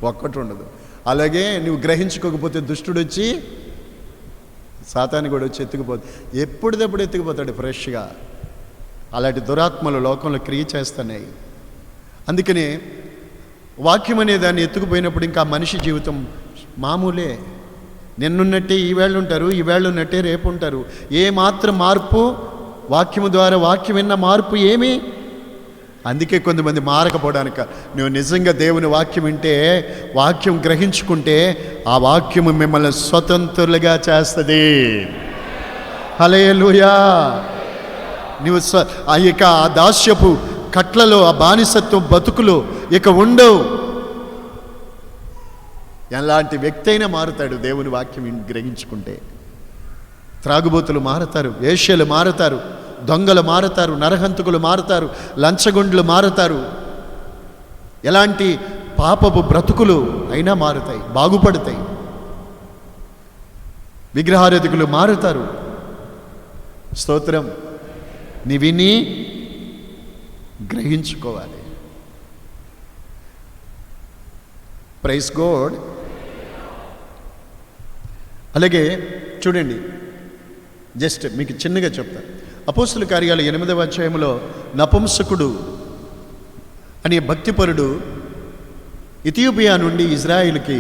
ఒక్కటి ఉండదు. అలాగే నువ్వు గ్రహించుకోకపోతే దుష్టుడు వచ్చి, సాతాను కూడా వచ్చి ఎత్తుకుపోతాడు. ఎప్పుడుదప్పుడు ఎత్తుకుపోతాడు ఫ్రెష్గా. అలాంటి దురాత్మలు లోకంలో క్రియ చేస్తున్నాయి. అందుకనే వాక్యం అనే దాన్ని ఎత్తుకుపోయినప్పుడు ఇంకా మనిషి జీవితం మామూలే. నిన్నున్నట్టే ఈవేళ ఉంటారు, ఈవేళ ఉన్నట్టే రేపు ఉంటారు. ఏ మాత్రం మార్పు వాక్యము ద్వారా, వాక్యం విన్న మార్పు ఏమి? అందుకే కొంతమంది మారకపోవడానికి, నువ్వు నిజంగా దేవుని వాక్యం వింటే, వాక్యం గ్రహించుకుంటే, ఆ వాక్యము మిమ్మల్ని స్వతంత్రులుగా చేస్తుంది. హల్లెలూయా. నువ్వు ఇక ఆ దాస్యపు కట్లలో, ఆ బానిసత్వం బతుకులు ఇక ఉండవు. ఎలాంటి వ్యక్తి అయినా మారుతాడు దేవుని వాక్యం గ్రహించుకుంటే. త్రాగుబోతులు మారుతారు, వేశ్యలు మారుతారు, దొంగలు మారుతారు, నరహంతకులు మారుతారు, లంచగొండ్లు మారుతారు. ఎలాంటి పాపపు బ్రతుకులు అయినా మారుతాయి, బాగుపడతాయి. విగ్రహారాధికులు మారుతారు. స్తోత్రం. నీ విని గ్రహించుకోవాలి. Praise God. అలాగే చూడండి, జస్ట్ మీకు చిన్నగా చెప్తాను. అపోస్తుల కార్యాలు 8వ అధ్యాయంలో నపుంసకుడు అనే భక్తిపరుడు ఇథియోపియా నుండి ఇజ్రాయిల్కి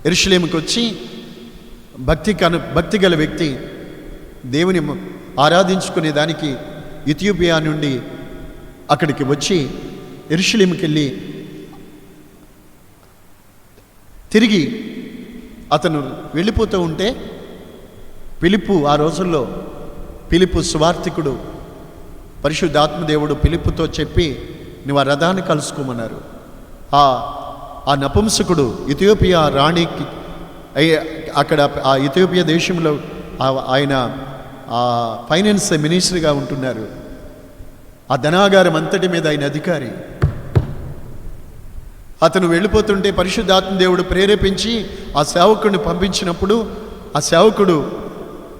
యెరూషలేముకి వచ్చి భక్తి గల వ్యక్తి దేవుని ఆరాధించుకునే దానికి ఇథియోపియా నుండి అక్కడికి వచ్చి యెరూషలేముకి వెళ్ళి తిరిగి అతను వెళ్ళిపోతూ ఉంటే ఫిలిప్పు, ఆ రోజుల్లో ఫిలిప్పు సువార్తికుడు, పరిశుద్ధాత్మదేవుడు ఫిలిప్పుతో చెప్పి నువ్వు ఆ రథాన్ని కలుసుకోమన్నారు. ఆ నపుంసకుడు ఇథియోపియా రాణికి అక్కడ ఆ ఇథియోపియా దేశంలో ఆయన ఫైనాన్స్ మినిస్టర్గా ఉంటున్నారు. ఆ ధనాగారం అంతటి మీద ఆయన అధికారి. అతను వెళ్ళిపోతుంటే పరిశుద్ధాత్మదేవుడు ప్రేరేపించి ఆ సేవకుడిని పంపించినప్పుడు ఆ సేవకుడు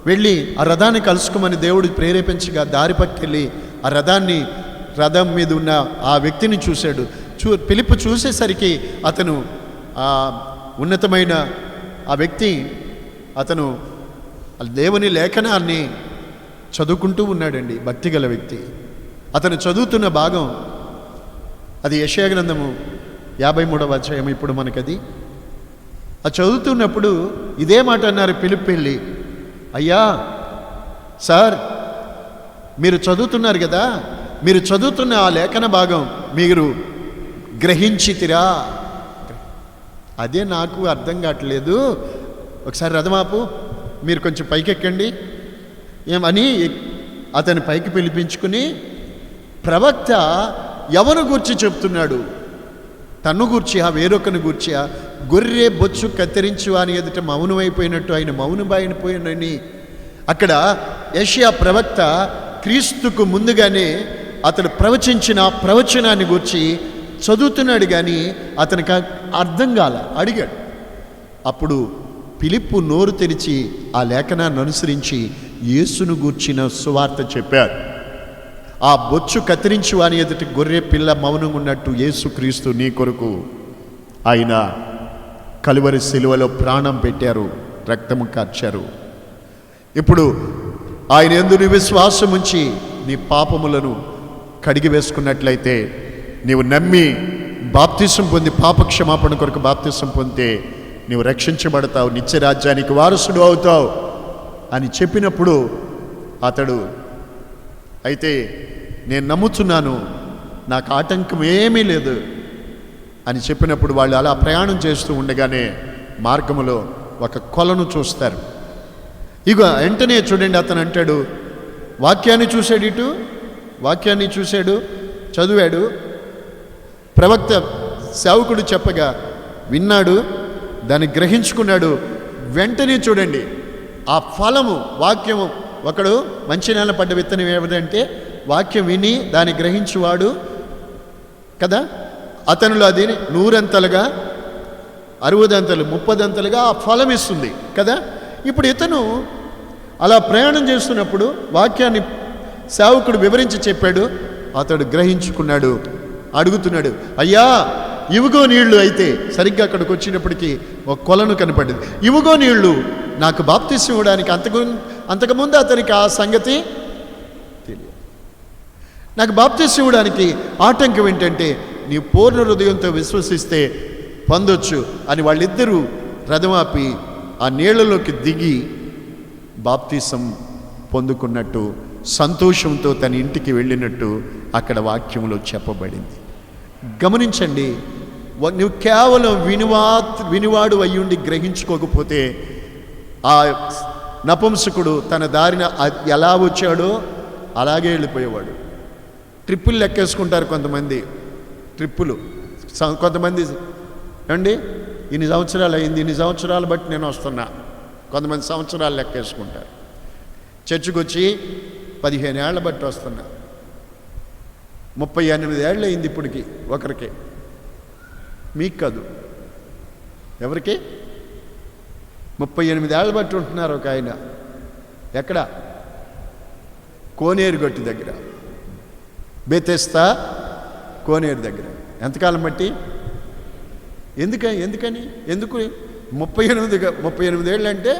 వెళ్ళి ఆ రథాన్ని కలుసుకోమని దేవుడు ప్రేరేపించగా దారి పట్టుకెళ్ళి ఆ రథం మీద ఉన్న ఆ వ్యక్తిని చూశాడు. ఫిలిప్పు చూసేసరికి అతను ఆ ఉన్నతమైన ఆ వ్యక్తి అతను దేవుని లేఖనాన్ని చదువుకుంటూ ఉన్నాడండి. భక్తి గల వ్యక్తి. అతను చదువుతున్న భాగం అది యెషయా గ్రంథము 53వ అధ్యాయం. ఇప్పుడు మనకది ఆ చదువుతున్నప్పుడు ఇదే మాట అన్నారు ఫిలిప్పు వెళ్ళి, అయ్యా సార్, మీరు చదువుతున్నారు కదా, మీరు చదువుతున్న ఆ లేఖన భాగం మీరు గ్రహించితిరా? అదే నాకు అర్థం కావట్లేదు, ఒకసారి రథమాపు, మీరు కొంచెం పైకెక్కండి ఏమని అతని పైకి పిలిపించుకుని ప్రవక్త ఎవరు గూర్చి చెప్తున్నాడు? తన్ను గూర్చి, ఆ వేరొకరిని గూర్చి, గొర్రె బొచ్చు కత్తిరించు అని ఎదుట మౌనమైపోయినట్టు ఆయన మౌనమైపోయినని అక్కడ యెషయా ప్రవక్త క్రీస్తుకు ముందుగానే అతడు ప్రవచించిన ప్రవచనాన్ని గూర్చి చదువుతున్నాడు, కానీ అతనికి అర్థం కాల. అడిగాడు. అప్పుడు ఫిలిప్పు నోరు తెరిచి ఆ లేఖనాన్ని అనుసరించి యేసును గూర్చిన సువార్త చెప్పారు. ఆ బొచ్చు కత్తిరించు అని ఎదుటి గొర్రె పిల్ల మౌనంగా ఉన్నట్టు యేసుక్రీస్తు నీ కొరకు ఆయన కలువరి శిలువలో ప్రాణం పెట్టారు, రక్తము కార్చారు. ఇప్పుడు ఆయన యందు నీ విశ్వాసం ఉంచి నీ పాపములను కడిగి వేసుకున్నట్లయితే, నీవు నమ్మి బాప్తిసం పొంది పాపక్షమాపణ కొరకు బాప్తిసం పొందితే నీవు రక్షించబడతావు, నిత్యరాజ్యానికి వారసుడు అవుతావు అని చెప్పినప్పుడు అతడు, అయితే నేను నమ్ముతున్నాను, నాకు ఆటంకం ఏమీ లేదు అని చెప్పినప్పుడు వాళ్ళు అలా ప్రయాణం చేస్తూ ఉండగానే మార్గములో ఒక కొలను చూస్తారు. ఇక వెంటనే చూడండి, అతను అంటాడు, వాక్యాన్ని చూశాడు, ఇటు వాక్యాన్ని చూశాడు, చదివాడు, ప్రవక్త సేవకుడు చెప్పగా విన్నాడు, దాన్ని గ్రహించుకున్నాడు. వెంటనే చూడండి ఆ ఫలము, వాక్యము, ఒకడు మంచి నేల పడ్డ విత్తనం ఏమిటంటే వాక్యం విని దాన్ని గ్రహించువాడు కదా, అతనిలో అది 100 60 30 ఆ ఫలం ఇస్తుంది కదా. ఇప్పుడు ఇతను అలా ప్రయాణం చేస్తున్నప్పుడు వాక్యాన్ని సేవకుడు వివరించి చెప్పాడు, అతడు గ్రహించుకున్నాడు. అడుగుతున్నాడు, అయ్యా ఇవిగో నీళ్లు. అయితే సరిగ్గా అక్కడికి వచ్చినప్పటికీ ఒక కొలను కనపడింది. ఇవిగో నీళ్లు, నాకు బాప్తిసం ఇవ్వడానికి అంతకుముందు అతనికి ఆ సంగతి తెలియదు. నాకు బాప్తిసం ఇవ్వడానికి ఆటంకం ఏంటంటే నీ పూర్ణ హృదయంతో విశ్వసిస్తే పొందొచ్చు అని వాళ్ళిద్దరూ రథమాపి ఆ నీళ్లలోకి దిగి బాప్తిసం పొందుకున్నట్టు, సంతోషంతో తన ఇంటికి వెళ్ళినట్టు అక్కడ వాక్యంలో చెప్పబడింది. గమనించండి, నువ్వు కేవలం వినివాడు అయ్యుండి గ్రహించుకోకపోతే ఆ నపుంసకుడు తన దారిన ఎలా వచ్చాడో అలాగే వెళ్ళిపోయేవాడు. ట్రిప్పులు లెక్కేసుకుంటారు కొంతమంది, ట్రిప్పులు. కొంతమంది ఏమండి ఇన్ని సంవత్సరాలు అయింది, ఇన్ని సంవత్సరాలు బట్టి నేను వస్తున్నా. కొంతమంది సంవత్సరాలు లెక్కేసుకుంటారు. చర్చికి వచ్చి 15 ఏళ్ల బట్టి వస్తున్నా. 38 ఏళ్ళు అయింది ఇప్పటికి ఒకరికి, మీకు కాదు, ఎవరికి 38 ఏళ్ళ బట్టి ఉంటున్నారు. ఒక ఆయన ఎక్కడ, కోనేరు గట్టు దగ్గర బెతెస్దా కోనేరు దగ్గర. ఎంతకాలం బట్టి? ఎందుకు 38 ఏళ్ళు అంటే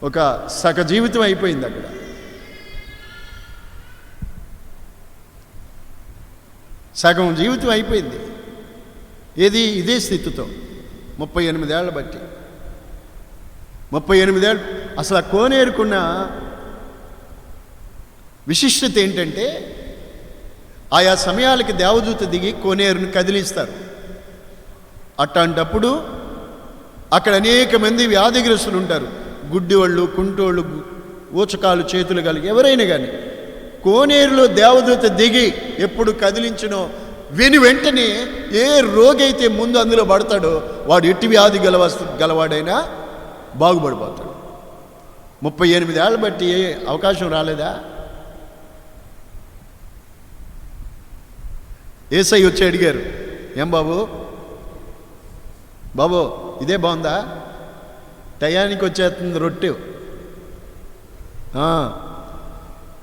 ఒక సగ జీవితం అయిపోయింది అక్కడ. సగం జీవితం అయిపోయింది. ఇదే స్థితితో 38 ఏళ్ళ బట్టి. 38 ఏళ్ళు. అసలు ఆ కోనేరుకున్న విశిష్టత ఏంటంటే, ఆయా సమయాలకి దేవదూత దిగి కోనేరుని కదిలిస్తారు. అట్లాంటప్పుడు అక్కడ అనేక మంది వ్యాధిగ్రస్తులు ఉంటారు. గుడ్డివాళ్ళు, కుంటోళ్ళు, ఊచకాలు చేతులు కలిగి ఎవరైనా కానీ కోనేరులో దేవదూత దిగి ఎప్పుడు కదిలించినో విని వెంటనే ఏ రోగి అయితే ముందు అందులో పడతాడో వాడు ఎట్టి వ్యాధి గలవాడైనా బాగుపడిపోతాడు. 38 ఏళ్ళ బట్టి ఏ అవకాశం రాలేదా? యేసయ్య వచ్చి అడిగారు, ఏం బాబు ఇదే బాగుందా? టయానికి వచ్చేస్తుంది రొట్టె,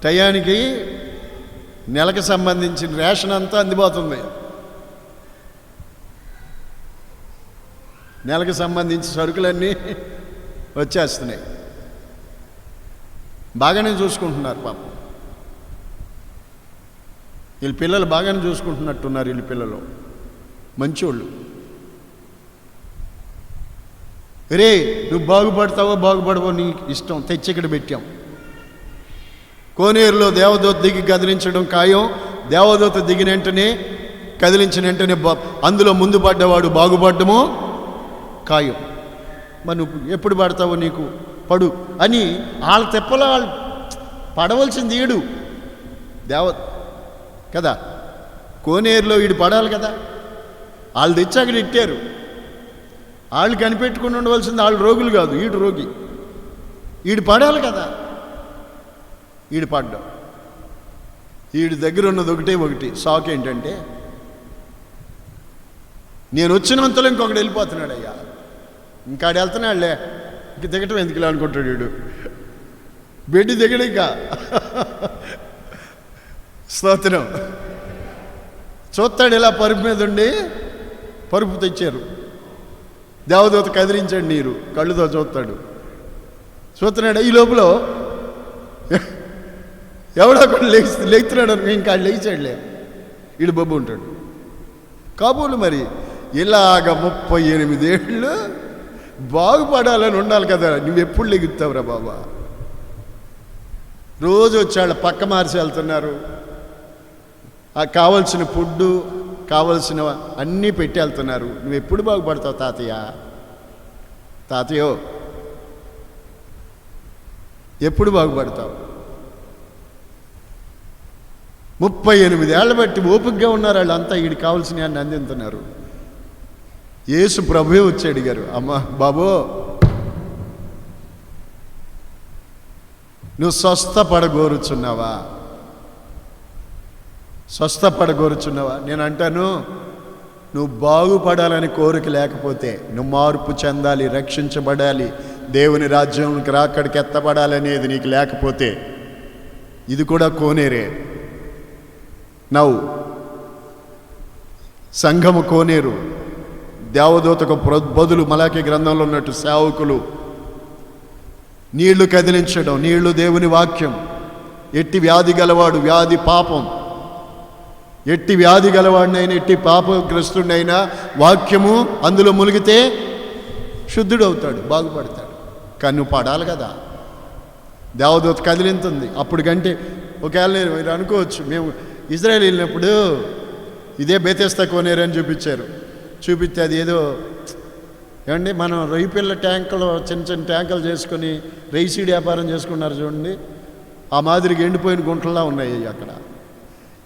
టయానికి నెలకు సంబంధించిన రేషన్ అంతా అందిపోతుంది, నెలకు సంబంధించిన సరుకులన్నీ వచ్చేస్తున్నాయి. బాగానే చూసుకుంటున్నారు పాపం. వీళ్ళ పిల్లలు బాగానే చూసుకుంటున్నట్టున్నారు. వీళ్ళ పిల్లలు మంచోళ్ళు. రే నువ్వు బాగుపడతావో బాగుపడవో నీ ఇష్టం, తెచ్చి ఇక్కడ పెట్టాం. కోనేరులో దేవదూత దిగి కదిలించడం ఖాయం. దేవదూత దిగిన వెంటనే కదిలించిన వెంటనే అందులో ముందు పడ్డవాడు బాగుపడ్డము ఖాయం. మరి నువ్వు ఎప్పుడు పడతావో నీకు పడు అని వాళ్ళ తెప్పలో వాళ్ళు పడవలసింది ఈడు కదా. కోనేరులో వీడు పడాలి కదా. వాళ్ళు తెచ్చి అక్కడ ఇట్టారు. వాళ్ళు కనిపెట్టుకుని ఉండవలసింది వాళ్ళు రోగులు కాదు, ఈడు రోగి. ఈడు పడాలి కదా. ఈడు పడ్డా. ఈడి దగ్గర ఉన్నది ఒకటి సాకు ఏంటంటే, నేను వచ్చినంతలో ఇంకొకటి వెళ్ళిపోతున్నాడు. అయ్యా ఇంకాడు వెళ్తున్నాడులే, ఇంక దిగటం ఎందుకులే అనుకుంటాడు వీడు. బెడ్ దిగడు ఇంకా. స్తోత్రం. చూస్తాడు ఇలా పరుపు మీద ఉండి, పరుపు తెచ్చారు, దేవదూత కదిలించాడు నీరు, కళ్ళుతో చూస్తాడు. చూస్తున్నాడు. ఈ లోపల ఎవడో ఒకడు లేస్తున్నాడు అనుకో, ఇంకా లేచాడులే, వీడు బొబ్బు ఉంటాడు కాబోలు. మరి ఇలాగ 38 ఏళ్ళు బాగుపడాలని ఉండాలి కదా. నువ్వెప్పుడు లెగుతావురా బాబా? రోజు వచ్చాళ్ళ పక్క మార్చి వెళ్తున్నారు. కావలసిన ఫుడ్డు, కావలసిన అన్నీ పెట్టి వెళ్తున్నారు. నువ్వు ఎప్పుడు బాగుపడతావు తాతయ్యో? ఎప్పుడు బాగుపడతావు? 38 ఏళ్ళ బట్టి ఓపికగా ఉన్నారు వాళ్ళంతా. వీడికి కావాల్సిన అన్ని అందిస్తున్నారు. యేసు ప్రభువే వచ్చి అడిగారు, అమ్మా బాబో నువ్వు స్వస్థపడగోరుచున్నావా? నేను అంటాను, నువ్వు బాగుపడాలని కోరిక లేకపోతే, నువ్వు మార్పు చెందాలి, రక్షించబడాలి, దేవుని రాజ్యంకి రాక్కడికి ఎత్తబడాలనేది నీకు లేకపోతే, ఇది కూడా కోనేరే. సంఘము కోనేరు. దేవదూతకు బదులు మలాకి గ్రంథంలో ఉన్నట్టు సేవకులు నీళ్లు కదిలించడం. నీళ్లు దేవుని వాక్యం. ఎట్టి వ్యాధి గలవాడు, వ్యాధి పాపం, ఎట్టి వ్యాధి గలవాడినైనా, ఎట్టి పాపగ్రస్తుడైనా వాక్యము అందులో మునిగితే శుద్ధుడు అవుతాడు, బాగుపడతాడు. కానీ నువ్వు పడాలి కదా. దేవదూత కదిలింతుంది. అప్పుడు కంటే ఒకవేళ మీరు అనుకోవచ్చు, మేము ఇజ్రాయెల్ వెళ్ళినప్పుడు ఇదే బెతెస్దా కోనేరు అని చూపిస్తే అది ఏదో ఏమండి, మనం రొయ్యి పిల్ల ట్యాంకులు, చిన్న ట్యాంకులు చేసుకొని రైసీడ్ వ్యాపారం చేసుకున్నారు చూడండి, ఆ మాదిరిగా ఎండిపోయిన గుంటల్లా ఉన్నాయి అక్కడ.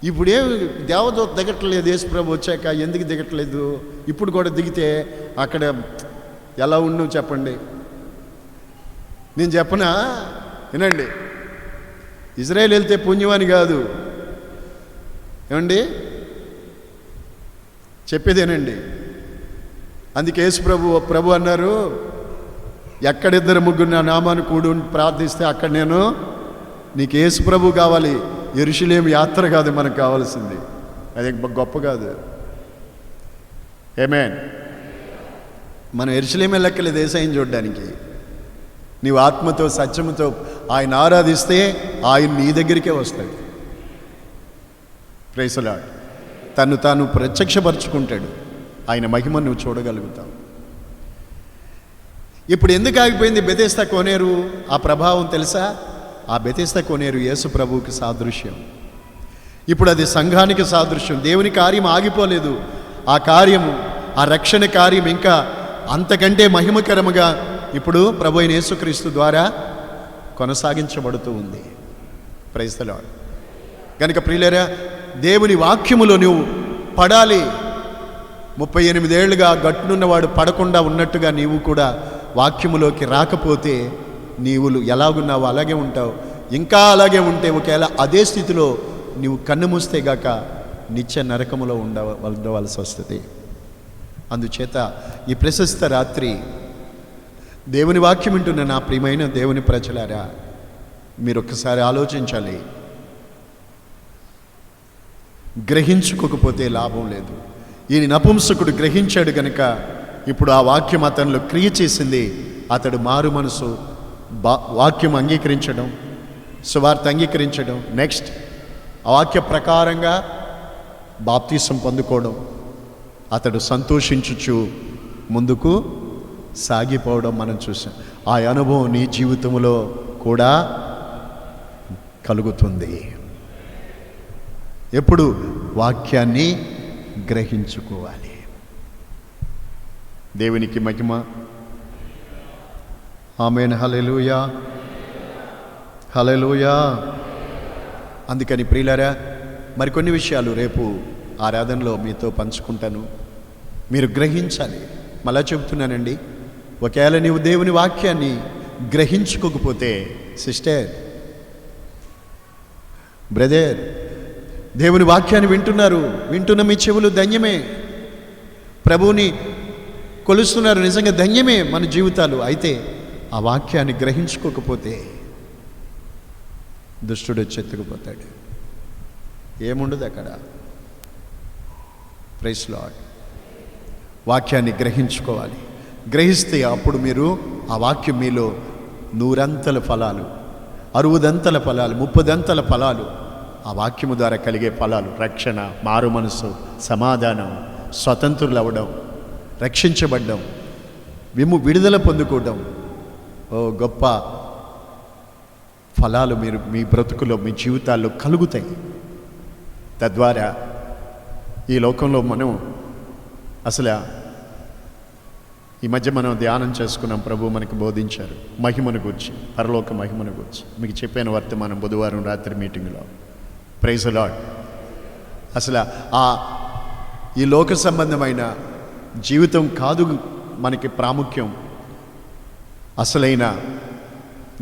ఇప్పుడేం దేవదూత దిగట్లేదు, యేసుప్రభు వచ్చాక ఎందుకు దిగట్లేదు? ఇప్పుడు కూడా దిగితే అక్కడ ఎలా ఉండు చెప్పండి. నేను చెప్పనా, వినండి. ఇజ్రాయెల్ వెళ్తే పుణ్యమని కాదు, ఏమండి చెప్పేదేనండి. అందుకే యేసు ప్రభు అన్నారు, ఎక్కడిద్దరు ముగ్గురు నా నామాన్ని కూడి ప్రార్థిస్తే అక్కడ నేను నీకు యేసు ప్రభు కావాలి, యెరూషలేము యాత్ర కాదు మనకు కావాల్సింది. అది గొప్ప కాదు. ఆమేన్. మనం యెరూషలేము వెళ్ళక్కర్లేదు యేసయ్యను చూడడానికి. నీవు ఆత్మతో సత్యముతో ఆయన ఆరాధిస్తే ఆయన నీ దగ్గరికే వస్తాడు. Praise the lord. తను తాను ప్రత్యక్షపరుచుకుంటాడు. ఆయన మహిమ నువ్వు చూడగలుగుతావు. ఇప్పుడు ఎందుకు ఆగిపోయింది బెతెస్దా కోనేరు? ఆ ప్రభావం తెలుసా? ఆ బెతెస్దా కోనేరు యేసు ప్రభువుకి సాదృశ్యం. ఇప్పుడు అది సంఘానికి సాదృశ్యం. దేవుని కార్యం ఆగిపోలేదు. ఆ కార్యము, ఆ రక్షణ కార్యం ఇంకా అంతకంటే మహిమకరముగా ఇప్పుడు ప్రభు అయిన యేసుక్రీస్తు ద్వారా కొనసాగించబడుతూ ఉంది. Praise the lord. కనుక ప్రియులారా, దేవుని వాక్యములో నువ్వు పడాలి. 38 ఏళ్ళుగా గట్టునున్నవాడు పడకుండా ఉన్నట్టుగా నీవు కూడా వాక్యములోకి రాకపోతే నీవు ఎలాగున్నావు అలాగే ఉంటావు. ఇంకా అలాగే ఉంటే ఒకవేళ అదే స్థితిలో నీవు కన్ను మూస్తే గాక నిత్య నరకములో ఉండవలసి వస్తుంది. అందుచేత ఈ ప్రశస్త రాత్రి దేవుని వాక్యం వింటున్న నా ప్రియమైన దేవుని ప్రజలారా, మీరు ఒక్కసారి ఆలోచించాలి. గ్రహించుకోకపోతే లాభం లేదు. ఈ నపుంసకుడు గ్రహించాడు కనుక ఇప్పుడు ఆ వాక్యం అతనిలో క్రియ చేసింది. అతడు మారు మనసు, వాక్యం అంగీకరించడం, సువార్త అంగీకరించడం, నెక్స్ట్ ఆ వాక్య ప్రకారంగా బాప్తీసం పొందుకోవడం, అతడు సంతోషించుచు ముందుకు సాగిపోవడం మనం చూసాం. ఆ అనుభవం నీ జీవితంలో కూడా కలుగుతుంది. ఎప్పుడు? వాక్యాన్ని గ్రహించుకోవాలి. దేవునికి మహిమ. ఆమేన్. హల్లెలూయా, హల్లెలూయా. అందుకని ప్రియులారా, మరికొన్ని విషయాలు రేపు ఆరాధనలో మీతో పంచుకుంటాను. మీరు గ్రహించాలి. మళ్ళా చెబుతున్నానండి, ఒకవేళ నీవు దేవుని వాక్యాన్ని గ్రహించుకోకపోతే, సిస్టర్, బ్రదర్, దేవుని వాక్యాన్ని వింటున్న మీ చెవులు ధన్యమే. ప్రభువుని కొలుస్తున్నారు, నిజంగా ధన్యమే మన జీవితాలు. అయితే ఆ వాక్యాన్ని గ్రహించుకోకపోతే దుష్టుడు చెత్తుకుపోతాడు. ఏముండదు అక్కడ. Praise lord. వాక్యాన్ని గ్రహించుకోవాలి. గ్రహిస్తే అప్పుడు మీరు ఆ వాక్యం మీలో 100 ఫలాలు, 60 ఫలాలు, 30 ఫలాలు, ఆ వాక్యము ద్వారా కలిగే ఫలాలు, రక్షణ, మారు మనసు, సమాధానం, స్వతంత్రులు అవ్వడం, రక్షించబడ్డం, విడుదల పొందుకోవడం, గొప్ప ఫలాలు మీరు మీ బ్రతుకులో, మీ జీవితాల్లో కలుగుతాయి. తద్వారా ఈ లోకంలో మనం అసలు ఈ మధ్య మనం ధ్యానం చేసుకున్నాం. ప్రభు మనకు బోధించారు మహిమను గురించి, పరలోక మహిమను గురించి. మీకు చెప్పాను వర్తమానం బుధవారం రాత్రి మీటింగ్లో. Praise the lord. అసలు ఈ లోక సంబంధమైన జీవితం కాదు మనకి ప్రాముఖ్యం. అసలైన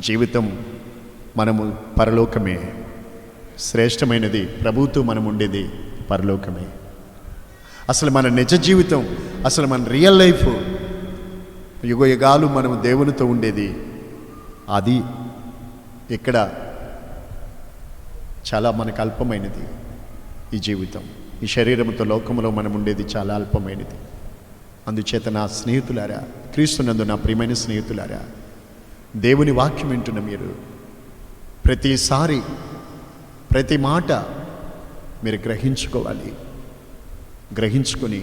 జీవితం మనము పరలోకమే. శ్రేష్టమైనది ప్రభువుతో మనం ఉండేది పరలోకమే. అసలు మన నిజ జీవితం, అసలు మన రియల్ లైఫ్, యుగాలు మనము దేవునితో ఉండేది అది ఇక్కడ చాలా మనకు అల్పమైనది. ఈ జీవితం, ఈ శరీరంతో లోకంలో మనం ఉండేది చాలా అల్పమైనది. అందుచేత నా స్నేహితులారా, క్రీస్తునందు నా ప్రియమైన స్నేహితులారా, దేవుని వాక్యం వింటున్న మీరు ప్రతిసారి ప్రతి మాట మీరు గ్రహించుకోవాలి. గ్రహించుకొని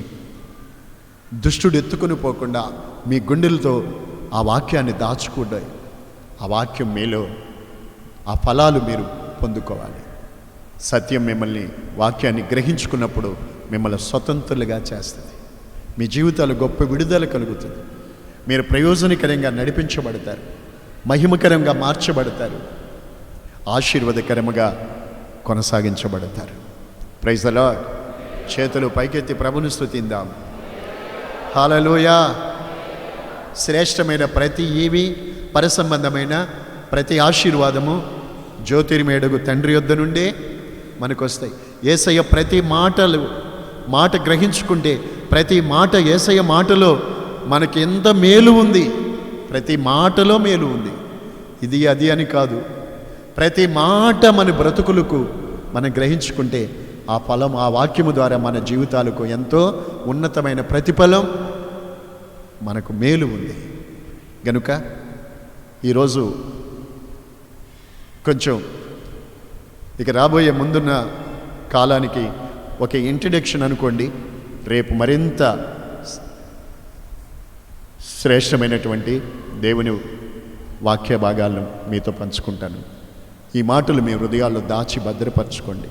దుష్టుడు ఎత్తుకొని పోకుండా మీ గుండెలతో ఆ వాక్యాన్ని దాచుకోండి. ఆ వాక్యం మీలో ఆ ఫలాలు మీరు పొందుకోవాలి. సత్యం మిమ్మల్ని, వాక్యాన్ని గ్రహించుకున్నప్పుడు మిమ్మల్ని స్వతంత్రులుగా చేస్తుంది. మీ జీవితాలు గొప్ప విడుదల కలుగుతుంది. మీరు ప్రయోజనకరంగా నడిపించబడతారు, మహిమకరంగా మార్చబడతారు, ఆశీర్వాదకరముగా కొనసాగించబడతారు. Praise the lord. చేతులు పైకెత్తి ప్రభుని స్తుతిందాం. హల్లెలూయా. శ్రేష్టమైన ప్రతి ఈవి, పరసంబంధమైన ప్రతి ఆశీర్వాదము జ్యోతిర్మేడగు తండ్రి యొద్ద నుండే మనకు వస్తాయి. యేసయ్య ప్రతి మాట గ్రహించుకుంటే, ప్రతి మాట యేసయ్య మాటలో మనకి ఎంత మేలు ఉంది. ప్రతి మాటలో మేలు ఉంది. ఇది అది అని కాదు. ప్రతి మాట మన బ్రతుకులకు మనం గ్రహించుకుంటే ఆ ఫలం, ఆ వాక్యము ద్వారా మన జీవితాలకు ఎంతో ఉన్నతమైన ప్రతిఫలం, మనకు మేలు ఉంది. గనుక ఈరోజు కొంచెం ఇక రాబోయే ముందున్న కాలానికి ఒక ఇంట్రడక్షన్ అనుకోండి. రేపు మరింత శ్రేష్టమైనటువంటి దేవుని వాక్య భాగాలను మీతో పంచుకుంటాను. ఈ మాటలు మీ హృదయాల్లో దాచి భద్రపరచుకోండి.